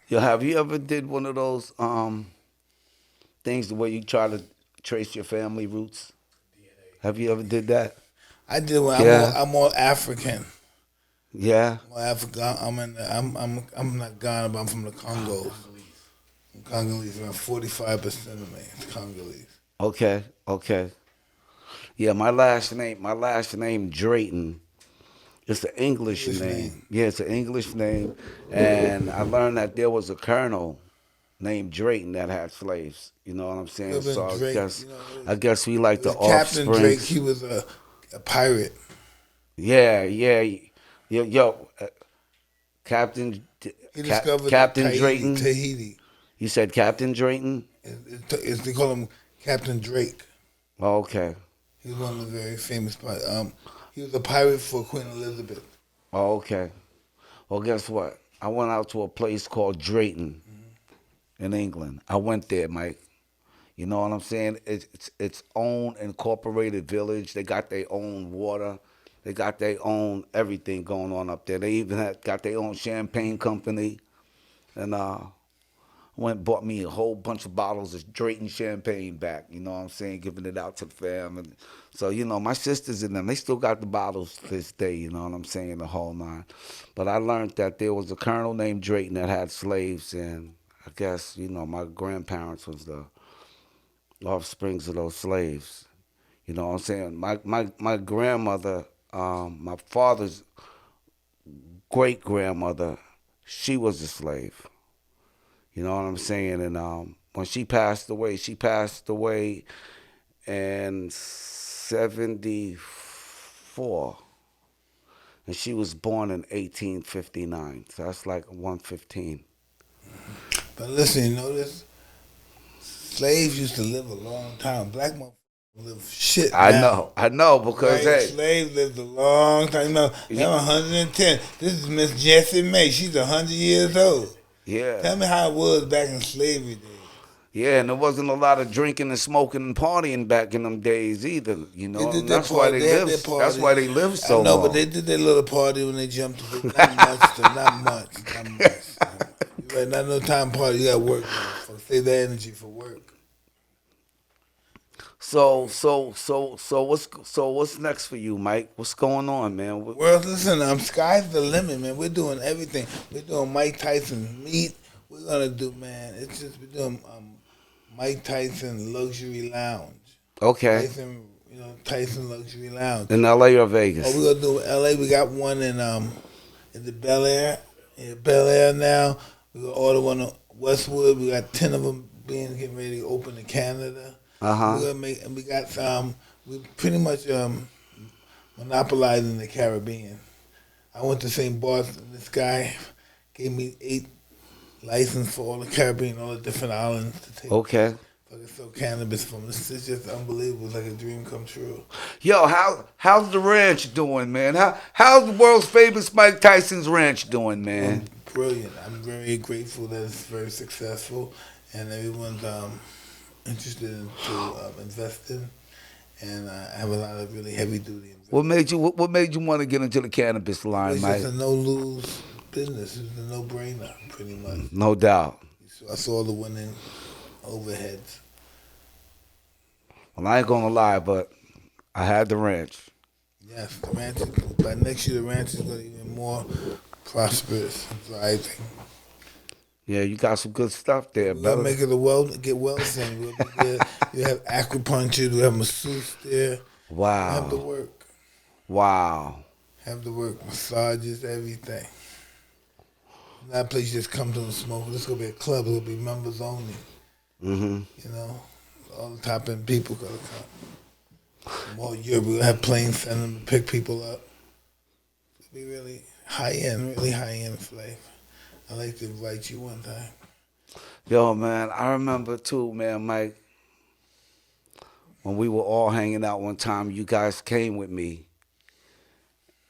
Yo, have you ever did one of those things where you try to trace your family roots? Have you ever did that? I did one. Yeah. I'm more African. Yeah. More African. I'm not Ghana, but I'm from the Congo. I'm Congolese. Around 45% of me is Congolese. Okay. Yeah, my last name Drayton. It's an English name. Yeah, it's an English name. And I learned that there was a colonel named Drayton that had slaves. You know what I'm saying? So Drake, I guess we like the Captain offspring. Drake, he was a pirate. Yeah. Yo, Captain He discovered Captain Drayton. Tahiti. You said Captain Drayton? They call him Captain Drake. Oh, okay. He's one of the very famous pirates. He was a pirate for Queen Elizabeth. Oh, okay. Well, guess what? I went out to a place called Drayton in England. I went there, Mike. You know what I'm saying? It's its own incorporated village. They got their own water. They got their own everything going on up there. They even got their own champagne company. And went and bought me a whole bunch of bottles of Drayton champagne back, you know what I'm saying, giving it out to the fam. And so, my sisters and them, they still got the bottles to this day, you know what I'm saying, the whole nine. But I learned that there was a colonel named Drayton that had slaves, and I guess, my grandparents was the offsprings of those slaves. You know what I'm saying? My grandmother, my father's great-grandmother, she was a slave. You know what I'm saying? And when she passed away in 74. And she was born in 1859. So that's like 115. But listen, you know this? Slaves used to live a long time. Black motherfuckers live shit now. I know, because Right? hey. Slaves lived a long time. They're 110. This is Miss Jessie May. She's 100 years old. Yeah. Tell me how it was back in slavery days. Yeah, and there wasn't a lot of drinking and smoking and partying back in them days either. You know, They did that's their why party. they They had lived. their party. That's why they lived so I know, long. but they did their little party when they jumped. Not much. Not much. Right, not no time party. You got to work. Save that energy for work. So what's next for you, Mike? What's going on, man? Well, listen, sky's the limit, man. We're doing everything. We're doing Mike Tyson meet. We're gonna do, man. It's just we're doing Mike Tyson Luxury Lounge. Okay. Tyson Luxury Lounge. In L.A. or Vegas? Oh, we're gonna do L.A. We got one in the Bel Air. In Bel Air now. We gonna order one in Westwood. We got 10 of them getting ready to open in Canada. Uh-huh. We're gonna make, and we got we pretty much monopolizing the Caribbean. I went to St. Boston. This guy gave me 8 licenses for all the Caribbean, all the different islands to take. Okay. Fucking sell cannabis from. It's just unbelievable. It's like a dream come true. Yo, how's the ranch doing, man? How's the world's famous Mike Tyson's ranch doing, man? Brilliant. I'm very grateful that it's very successful, and everyone's interested in to invest in, and I have a lot of really heavy duty investors. What made you want to get into the cannabis line, Mike? It's just a no lose business. It's a no brainer, pretty much. No doubt. So I saw the winning overheads. Well, I ain't gonna lie, but I had the ranch. Yes, the ranch. By next year, the ranch is going to be even more prosperous and thriving. Yeah, you got some good stuff there, We're brother. gonna make it get well soon. We'll be there. You have acupuncture. We have masseuse there. Wow. Have the work. Wow. Have the work. Massages, everything. That place just comes to the smoke. This gonna be a club. It'll be members only. Mm-hmm. You know, all the top end people gonna come. From all Europe, we'll have planes send them to pick people up. It'll be really high end flavor. I like to invite you one time. Yo, man, I remember too, man, Mike, when we were all hanging out one time, you guys came with me,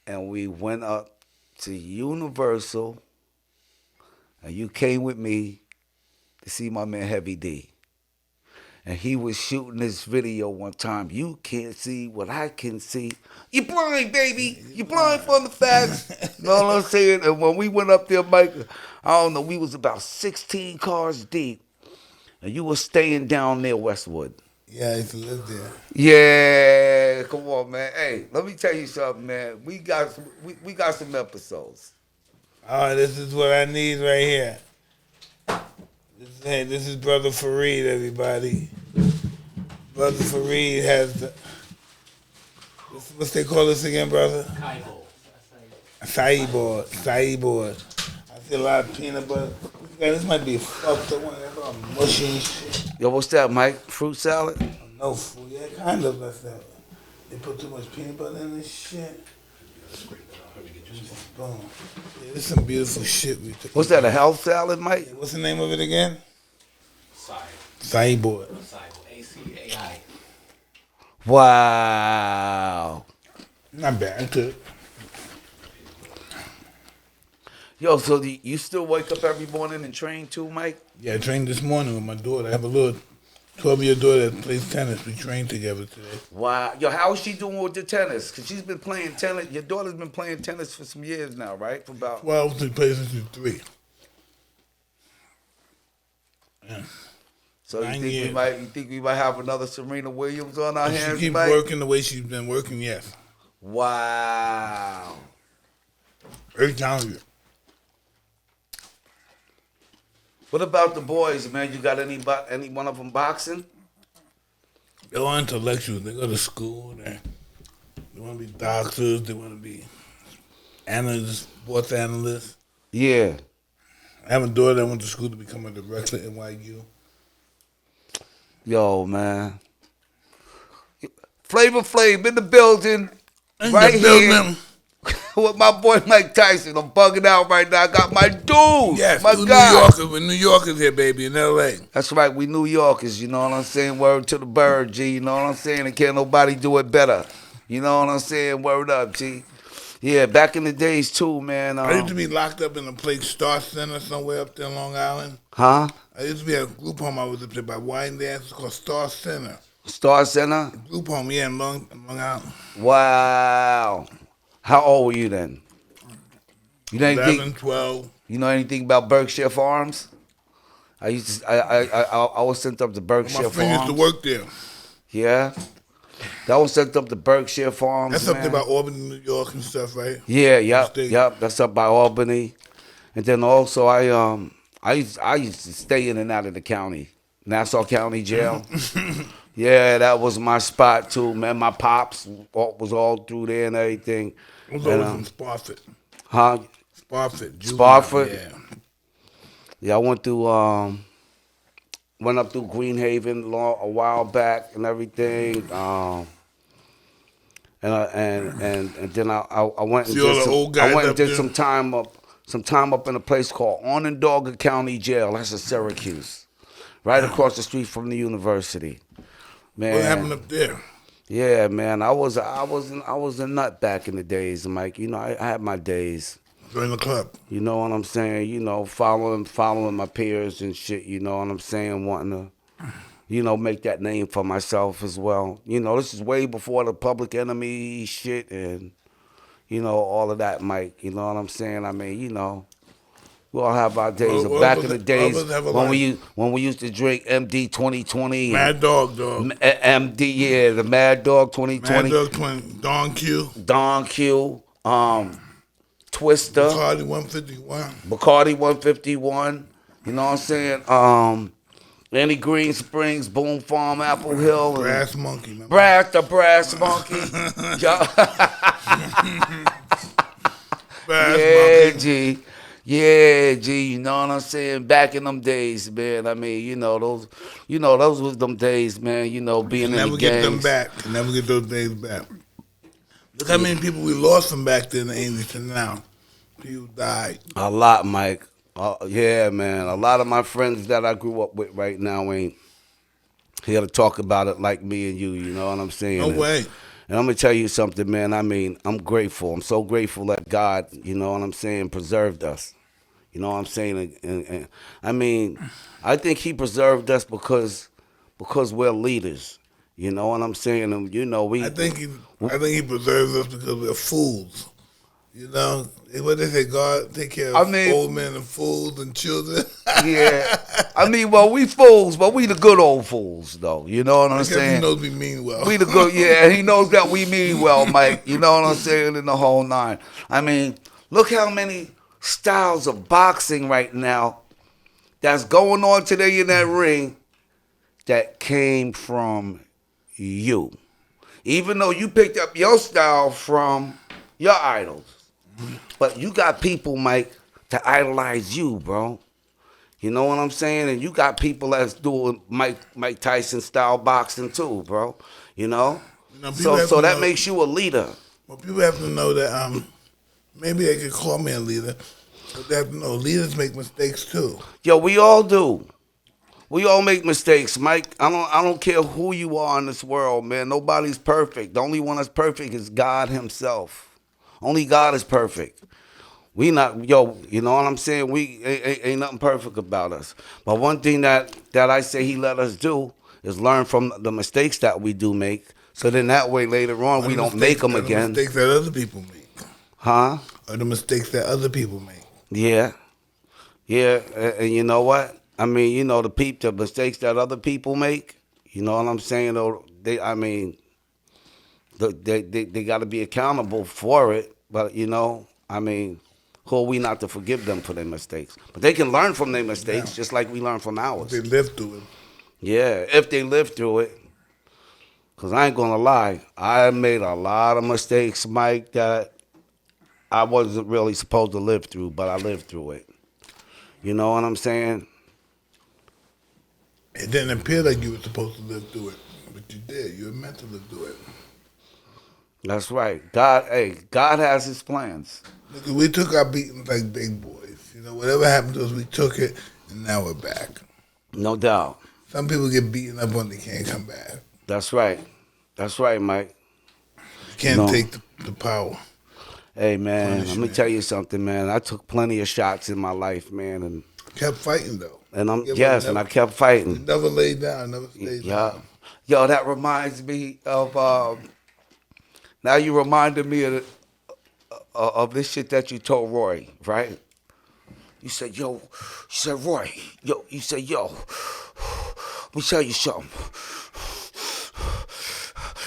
and we went up to Universal, and you came with me to see my man Heavy D. And he was shooting this video one time. You can't see what I can see. You blind, baby. You blind from the facts. You know what I'm saying? And when we went up there, Mike, I don't know, we was about 16 cars deep. And you were staying down near Westwood. Yeah, I used to live there. Yeah, come on, man. Hey, let me tell you something, man. We got some episodes. Oh, this is what I need right here. This is Brother Fareed, everybody. Brother Fareed has the... What's they call this again, brother? Acai board. Acai board. I see a lot of peanut butter. This might be a fucked up one. That's all mushy and shit. Yo, what's that, Mike? Fruit salad? No food. Yeah, kind of. That's that. They put too much peanut butter in this shit. Boom. Yeah, this is some beautiful shit we took. What's that, a health salad, Mike? What's the name of it again? Acai. Acai board. ACAI. Wow. Not bad. Good. Yo, so you still wake up every morning and train too, Mike? Yeah, I trained this morning with my daughter. I have a little 12-year daughter that plays tennis. We trained together today. Wow. Yo, how is she doing with the tennis? Because she's been playing tennis. Your daughter's been playing tennis for some years now, right? For about... Well, she plays since she's 3. Yeah. So you 9 think years. we might have another Serena Williams on our If hands, she keeps Mike? working the way she's been working, yes. Wow. Very talented. What about the boys, man? You got any one of them boxing? They're all intellectuals. They go to school. They want to be doctors. They want to be analysts, sports analysts. Yeah. I have a daughter that went to school to become a director at NYU. Yo, man. Flavor Flav in the building. In right the building. here. With my boy Mike Tyson. I'm bugging out right now. I got my dude. Yes, my two guy. New Yorkers. We're New Yorkers here, baby, in L.A. That's right. We New Yorkers. You know what I'm saying? Word to the bird, G. You know what I'm saying? And can't nobody do it better. You know what I'm saying? Word up, G. Yeah, back in the days, too, man. I used to be locked up in a place, Star Center, somewhere up there in Long Island. Huh? I used to be at a group home. I was up there by Wyandotte. It's called Star Center. Star Center? Group home, yeah, in Long Island. Wow. How old were you then? You know anything? 11, 12. You know anything about Berkshire Farms? I was sent up to Berkshire My friend Farms. used to work there. Yeah. That was sent up to Berkshire Farms. That's man. something about Albany, New York and stuff, right? Yeah, yep, State. yep. That's up by Albany. And then also I used to stay in and out of the county. Nassau County Jail. Yeah, that was my spot too, man. My pops was all through there and everything. I was always in Spofford. Huh? Spofford. Spofford? Yeah. Yeah, I went up through Greenhaven a while back and everything. And then I went and See all the old guys I went and up did there? some time up in a place called Onondaga County Jail. That's in Syracuse, right across the street from the university. Man, What happened up there? yeah, man, I was a nut back in the days, Mike. You know, I had my days. Join the club. You know what I'm saying? You know, following my peers and shit. You know what I'm saying? Wanting to, you know, make that name for myself as well. You know, this is way before the Public Enemy shit and, you know, all of that, Mike. You know what I'm saying? I mean, you know, we all have our days. Well, back others- in the days others have a when we used to drink MD 2020. Mad Dog, dog. MD, yeah, the Mad Dog 2020. Mad Dog 20. Don Q. Don Q. Twister. Bacardi 151. Bacardi 151. You know what I'm saying? Any Green Springs, Boom Farm, Apple Hill. Brass Monkey. Remember? The Brass Monkey. Brass Yeah, Monkey. G. Yeah, G, you know what I'm saying? Back in them days, man. I mean, those was them days, man, You being can in the never get them gangs. back. You can never get those days back. Look how many people we lost from back then in the 80s to now. People died. A lot, Mike. Yeah, man. A lot of my friends that I grew up with right now ain't here to talk about it like me and you know what I'm saying? No way. And I'm going to tell you something, man. I mean, I'm grateful. I'm so grateful that God, you know what I'm saying, preserved us. You know what I'm saying? And I mean, I think he preserved us because we're leaders. You know what I'm saying? And, I think he preserves us because we're fools. You know, what they say, God take care of old men and fools and children. Yeah. I mean, well, we fools, but we the good old fools, though. You know what I'm saying? He knows we mean well. We the good, yeah, he knows that we mean well, Mike. You know what I'm saying? In the whole nine. I mean, look how many styles of boxing right now that's going on today in that ring that came from you. Even though you picked up your style from your idols. But you got people, Mike, to idolize you, bro. You know what I'm saying? And you got people that's doing Mike Tyson style boxing too, bro. You know? So that makes you a leader. Well, people have to know that maybe they could call me a leader, but they have to know leaders make mistakes too. Yo, we all do. We all make mistakes, Mike. I don't care who you are in this world, man. Nobody's perfect. The only one that's perfect is God himself. Only God is perfect. We not, you know what I'm saying? We ain't nothing perfect about us. But one thing that I say he let us do is learn from the mistakes that we do make. So then that way later on we don't make them again. The mistakes that other people make. Huh? Or the mistakes that other people make. Yeah. Yeah. And you know what? I mean, the mistakes that other people make, you know what I'm saying? They got to be accountable for it. But, I mean, who are we not to forgive them for their mistakes? But they can learn from their mistakes just like we learn from ours. If they live through it. Yeah, if they live through it. Because I ain't going to lie, I made a lot of mistakes, Mike, that I wasn't really supposed to live through, but I lived through it. You know what I'm saying? It didn't appear like you were supposed to live through it, but you did. You were meant to live through it. That's right. God has his plans. Look, we took our beatings like big boys. You know, whatever happened to us, we took it, and now we're back. No doubt. Some people get beaten up when they can't come back. That's right. That's right, Mike. You can't take the power. Hey, man, let me tell you something, man. I took plenty of shots in my life, man, and kept fighting though. And and I kept fighting. You never laid down, never stayed down. Yo, that reminds me of. Now you reminded me of this shit that you told Roy, right? You said, Roy, let me tell you something.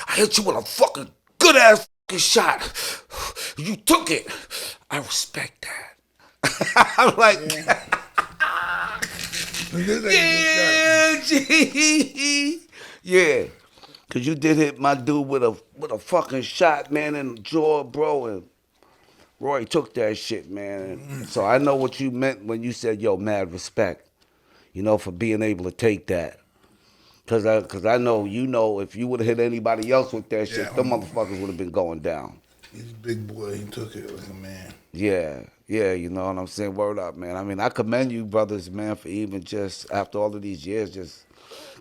I hit you with a fucking good ass fucking shot. You took it. I respect that. I'm like, yeah. Cause you did hit my dude with a fucking shot, man, in the jaw, bro, and Roy took that shit, man. So I know what you meant when you said, mad respect, for being able to take that. Cause I know, if you would have hit anybody else with that shit, them motherfuckers would have been going down. He's a big boy. He took it like a man. Yeah, you know what I'm saying? Word up, man. I mean, I commend you brothers, man, for even just, after all of these years, just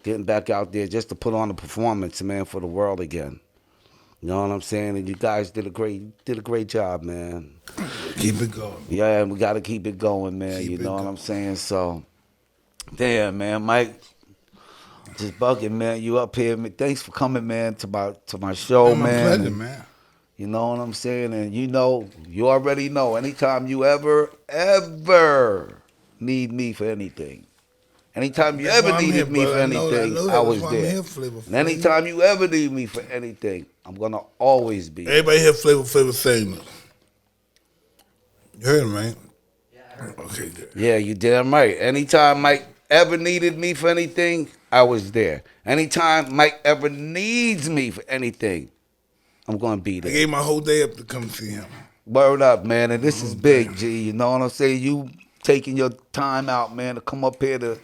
getting back out there just to put on a performance, man, for the world again. You know what I'm saying? And you guys did a great job, man. Keep it going. Yeah, we got to keep it going, man. You know what I'm saying? So, damn, man, Mike, just bugging, man. You up here, man. Thanks for coming, man, to my show, man. My pleasure, man. You know what I'm saying? And you already know, anytime you ever need me for anything. Anytime you ever needed me for anything, I was there. And anytime you ever need me for anything, I'm going to always be. Everybody hear Flavor Flav saying this. You heard him, right? Yeah, I heard. Okay, good. Yeah, you damn right. Anytime Mike ever needed me for anything, I was there. Anytime Mike ever needs me for anything, I'm going to be there. I gave my whole day up to come see him. Word up, man. And this is big, G. You know what I'm saying? You taking your time out, man, to come up here to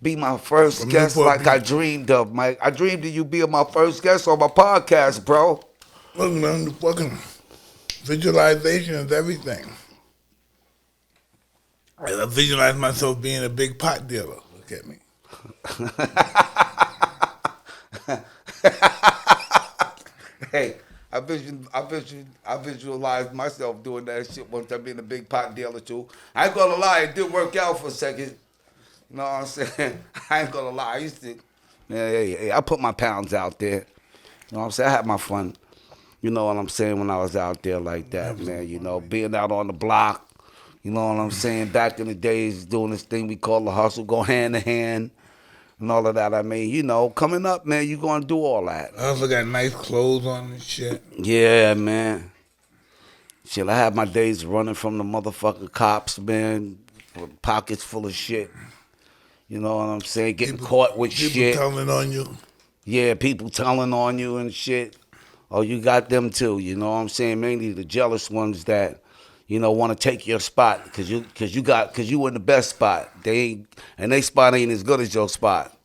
be my first guest like I dreamed of, Mike. I dreamed of you being my first guest on my podcast, bro. Look, man, the fucking visualization is everything. I visualize myself being a big pot dealer. Look at me. Hey, I visualized myself doing that shit once I being a big pot dealer too. I ain't gonna lie, it did work out for a second. You know what I'm saying? I ain't gonna lie. I used to, I put my pounds out there. You know what I'm saying? I had my fun. You know what I'm saying? When I was out there like that, man. You know, being out on the block. You know what I'm saying? Back in the days, doing this thing we call the hustle, go hand in hand. And all of that. I mean, you know, coming up, man, you gonna do all that. I also got nice clothes on and shit. Yeah, man. Shit, I had my days running from the motherfucking cops, man, with pockets full of shit. You know what I'm saying? Getting caught with shit. People telling on you. Yeah, people telling on you and shit. Oh, you got them too. You know what I'm saying? Mainly the jealous ones that, you know, want to take your spot because you in the best spot. They spot ain't as good as your spot,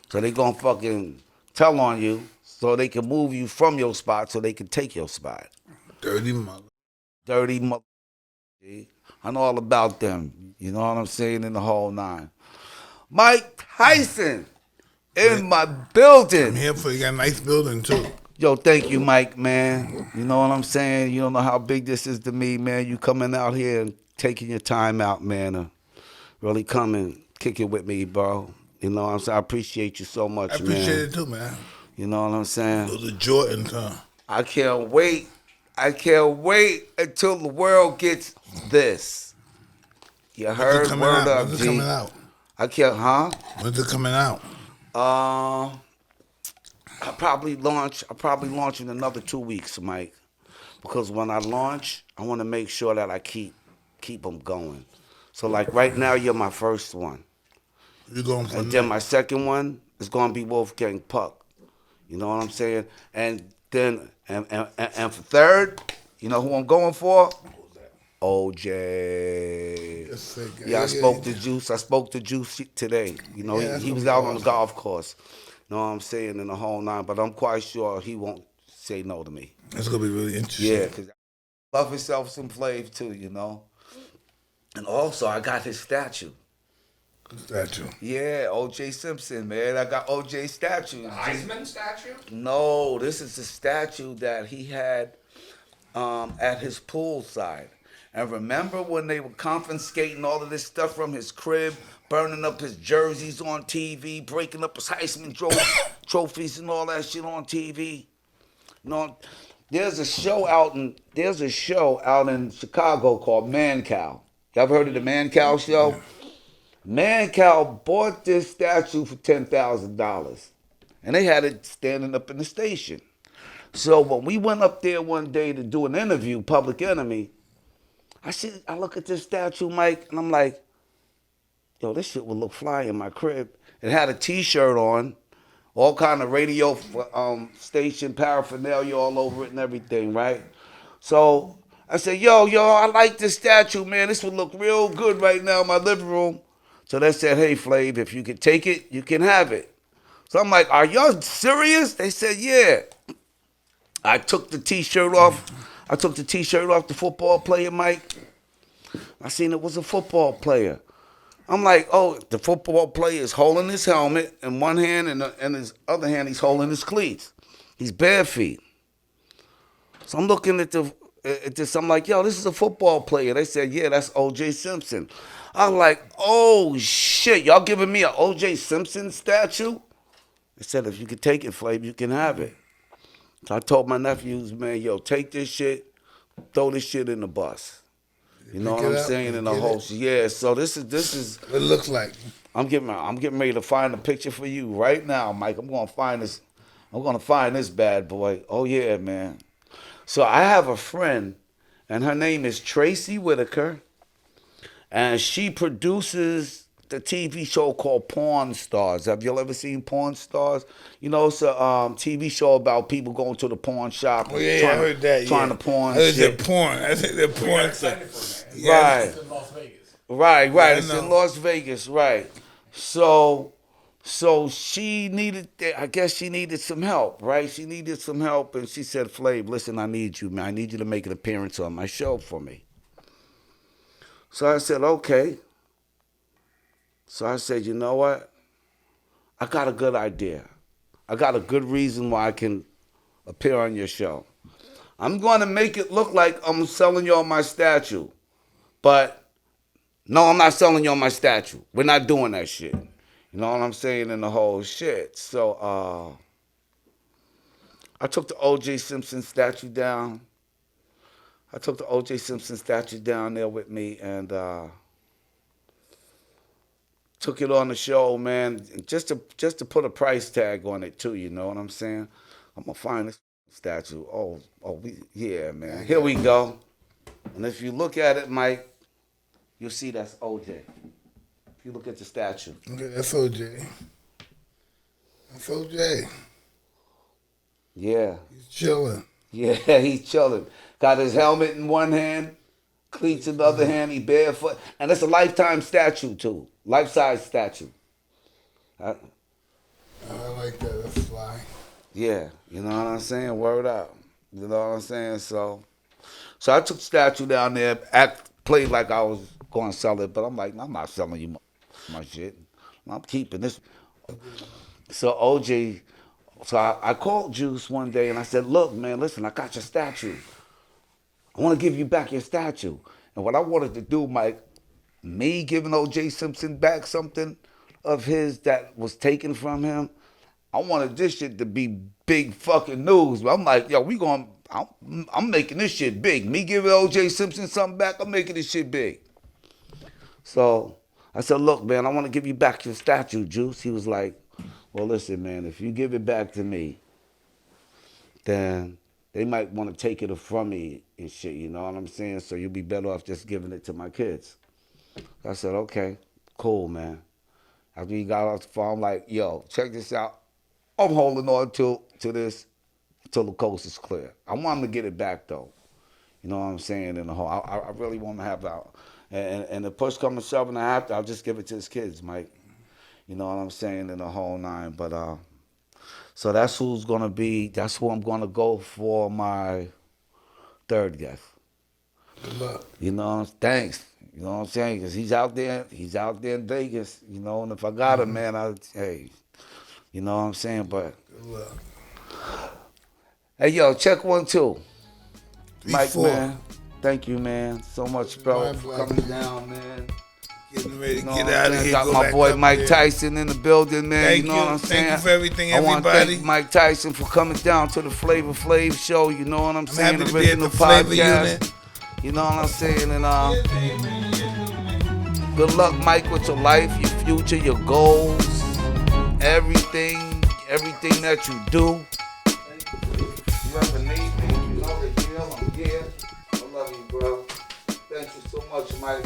so they gonna fucking tell on you so they can move you from your spot so they can take your spot. Dirty mother. I know all about them. You know what I'm saying? In the whole nine. Mike Tyson in my building. I'm here for you. Got a nice building too. Yo, thank you, Mike, man. You know what I'm saying? You don't know how big this is to me, man. You coming out here and taking your time out, man, to really come and kick it with me, bro. You know what I'm saying? I appreciate you so much, man. I appreciate it too, man. You know what I'm saying? Those are Jordans, huh? I can't wait. I can't wait until the world gets this. You heard? Word up, When's it G. coming out? I can't, huh? When's it coming out? I probably launch in another 2 weeks, Mike. Because when I launch, I want to make sure that I keep them going. So like right now, you're my first one. You going for And then my second one is gonna be Wolfgang Puck. You know what I'm saying? And then and for third, you know who I'm going for? OJ. Yeah, I spoke to Juice. I spoke to Juice today. You know, he was out on the golf course. You know what I'm saying? In the whole nine. But I'm quite sure he won't say no to me. That's going to be really interesting. Yeah, because I love himself some Flav too, you know. And also, I got his statue. Statue? Yeah, O.J. Simpson, man. I got O.J. statue. The Heisman statue? No, this is the statue that he had at his poolside. And remember when they were confiscating all of this stuff from his crib, burning up his jerseys on TV, breaking up his Heisman trophies and all that shit on TV? No, there's a show out in Chicago called Man Cow. You ever heard of the Man Cow show? Yeah. Man Cow bought this statue for $10,000, and they had it standing up in the station. So when we went up there one day to do an interview, Public Enemy, I look at this statue, Mike, and I'm like, yo, this shit would look fly in my crib. It had a T-shirt on, all kind of radio station paraphernalia all over it and everything, right? So I said, yo, I like this statue, man. This would look real good right now in my living room. So they said, hey, Flav, if you can take it, you can have it. So I'm like, are y'all serious? They said, yeah. I took the T-shirt off. The football player, Mike. I seen it was a football player. I'm like, oh, the football player is holding his helmet in one hand, and in his other hand, he's holding his cleats. He's bare feet. So I'm looking at this. I'm like, yo, this is a football player. They said, yeah, that's O.J. Simpson. I'm like, oh, shit, y'all giving me an O.J. Simpson statue? They said, if you can take it, Flav, you can have it. So I told my nephews, man, yo, take this shit, throw this shit in the bus. You know what I'm saying? In the whole, yeah. So this is. What it looks like. I'm getting ready to find a picture for you right now, Mike. I'm gonna find this bad boy. Oh yeah, man. So I have a friend, and her name is Tracy Whitaker, and she produces the TV show called Porn Stars. Have y'all ever seen Porn Stars? You know, it's a TV show about people going to the porn shop. Oh, yeah, I heard that. Trying to porn. I heard shit. that porn. I think that porn stuff. Right. It's in Las Vegas. Right. Yeah, It's in Las Vegas. Right. So she needed, I guess she needed some help, right? She needed some help, and she said, Flav, listen, I need you, man. I need you to make an appearance on my show for me. So I said, okay. So I said, you know what? I got a good idea. I got a good reason why I can appear on your show. I'm going to make it look like I'm selling you on my statue. But no, I'm not selling you on my statue. We're not doing that shit. You know what I'm saying? In the whole shit. So I took the O.J. Simpson statue down. I took the O.J. Simpson statue down there with me and took it on the show, man, just to put a price tag on it too. You know what I'm saying? I'm gonna find this statue. Yeah, man. Here we go. And if you look at it, Mike, you'll see that's O.J. If you look at the statue. Okay, that's O.J. That's O.J. Yeah. He's chilling. Yeah, he's chilling. Got his helmet in one hand, cleats in the other hand, he barefoot. And it's a lifetime statue, too. Life-size statue. I like that. That's fly. Yeah, you know what I'm saying? Word up. You know what I'm saying? So I took the statue down there, played like I was going to sell it, but I'm like, I'm not selling you my shit. I'm keeping this. So OJ, I called Juice one day and I said, look, man, listen, I got your statue. I want to give you back your statue. And what I wanted to do, Mike, me giving O.J. Simpson back something of his that was taken from him, I wanted this shit to be big fucking news. But I'm like, yo, I'm making this shit big. Me giving O.J. Simpson something back, I'm making this shit big. So I said, look, man, I want to give you back your statue, Juice. He was like, well, listen, man, if you give it back to me, then they might want to take it from me and shit, you know what I'm saying? So you'll be better off just giving it to my kids. I said, okay, cool, man. After he got off the phone, I'm like, yo, check this out. I'm holding on to this until the coast is clear. I want him to get it back, though. You know what I'm saying? In the whole, I really want to have that. And the push comes to shove and I have to, I'll just give it to his kids, Mike. You know what I'm saying? In the whole nine. But, so that's who I'm going to go for my third guest. Good luck. You know, thanks. You know what I'm saying? Because he's out there in Vegas, you know, and if I got him, man, hey, you know what I'm saying? But, good luck. Hey, yo, check 1, 2. Mike, 3-4. man, thank you, man, so much, bro, for coming down, man. Getting ready to You know get what out I'm of saying? here. Got go my back boy up Mike there. Tyson in the building, man. Thank you know what I'm saying? Thank you for everything, I want to everybody. thank Mike Tyson for coming down to the Flavor Flav show. You know what I'm saying? happy to be at Original the Flavor podcast. Unit. You know what I'm saying? And good luck, Mike, with your life, your future, your goals, everything that you do. You ever need me, you know the deal. I'm here. I love you, bro. Thank you so much, Mike.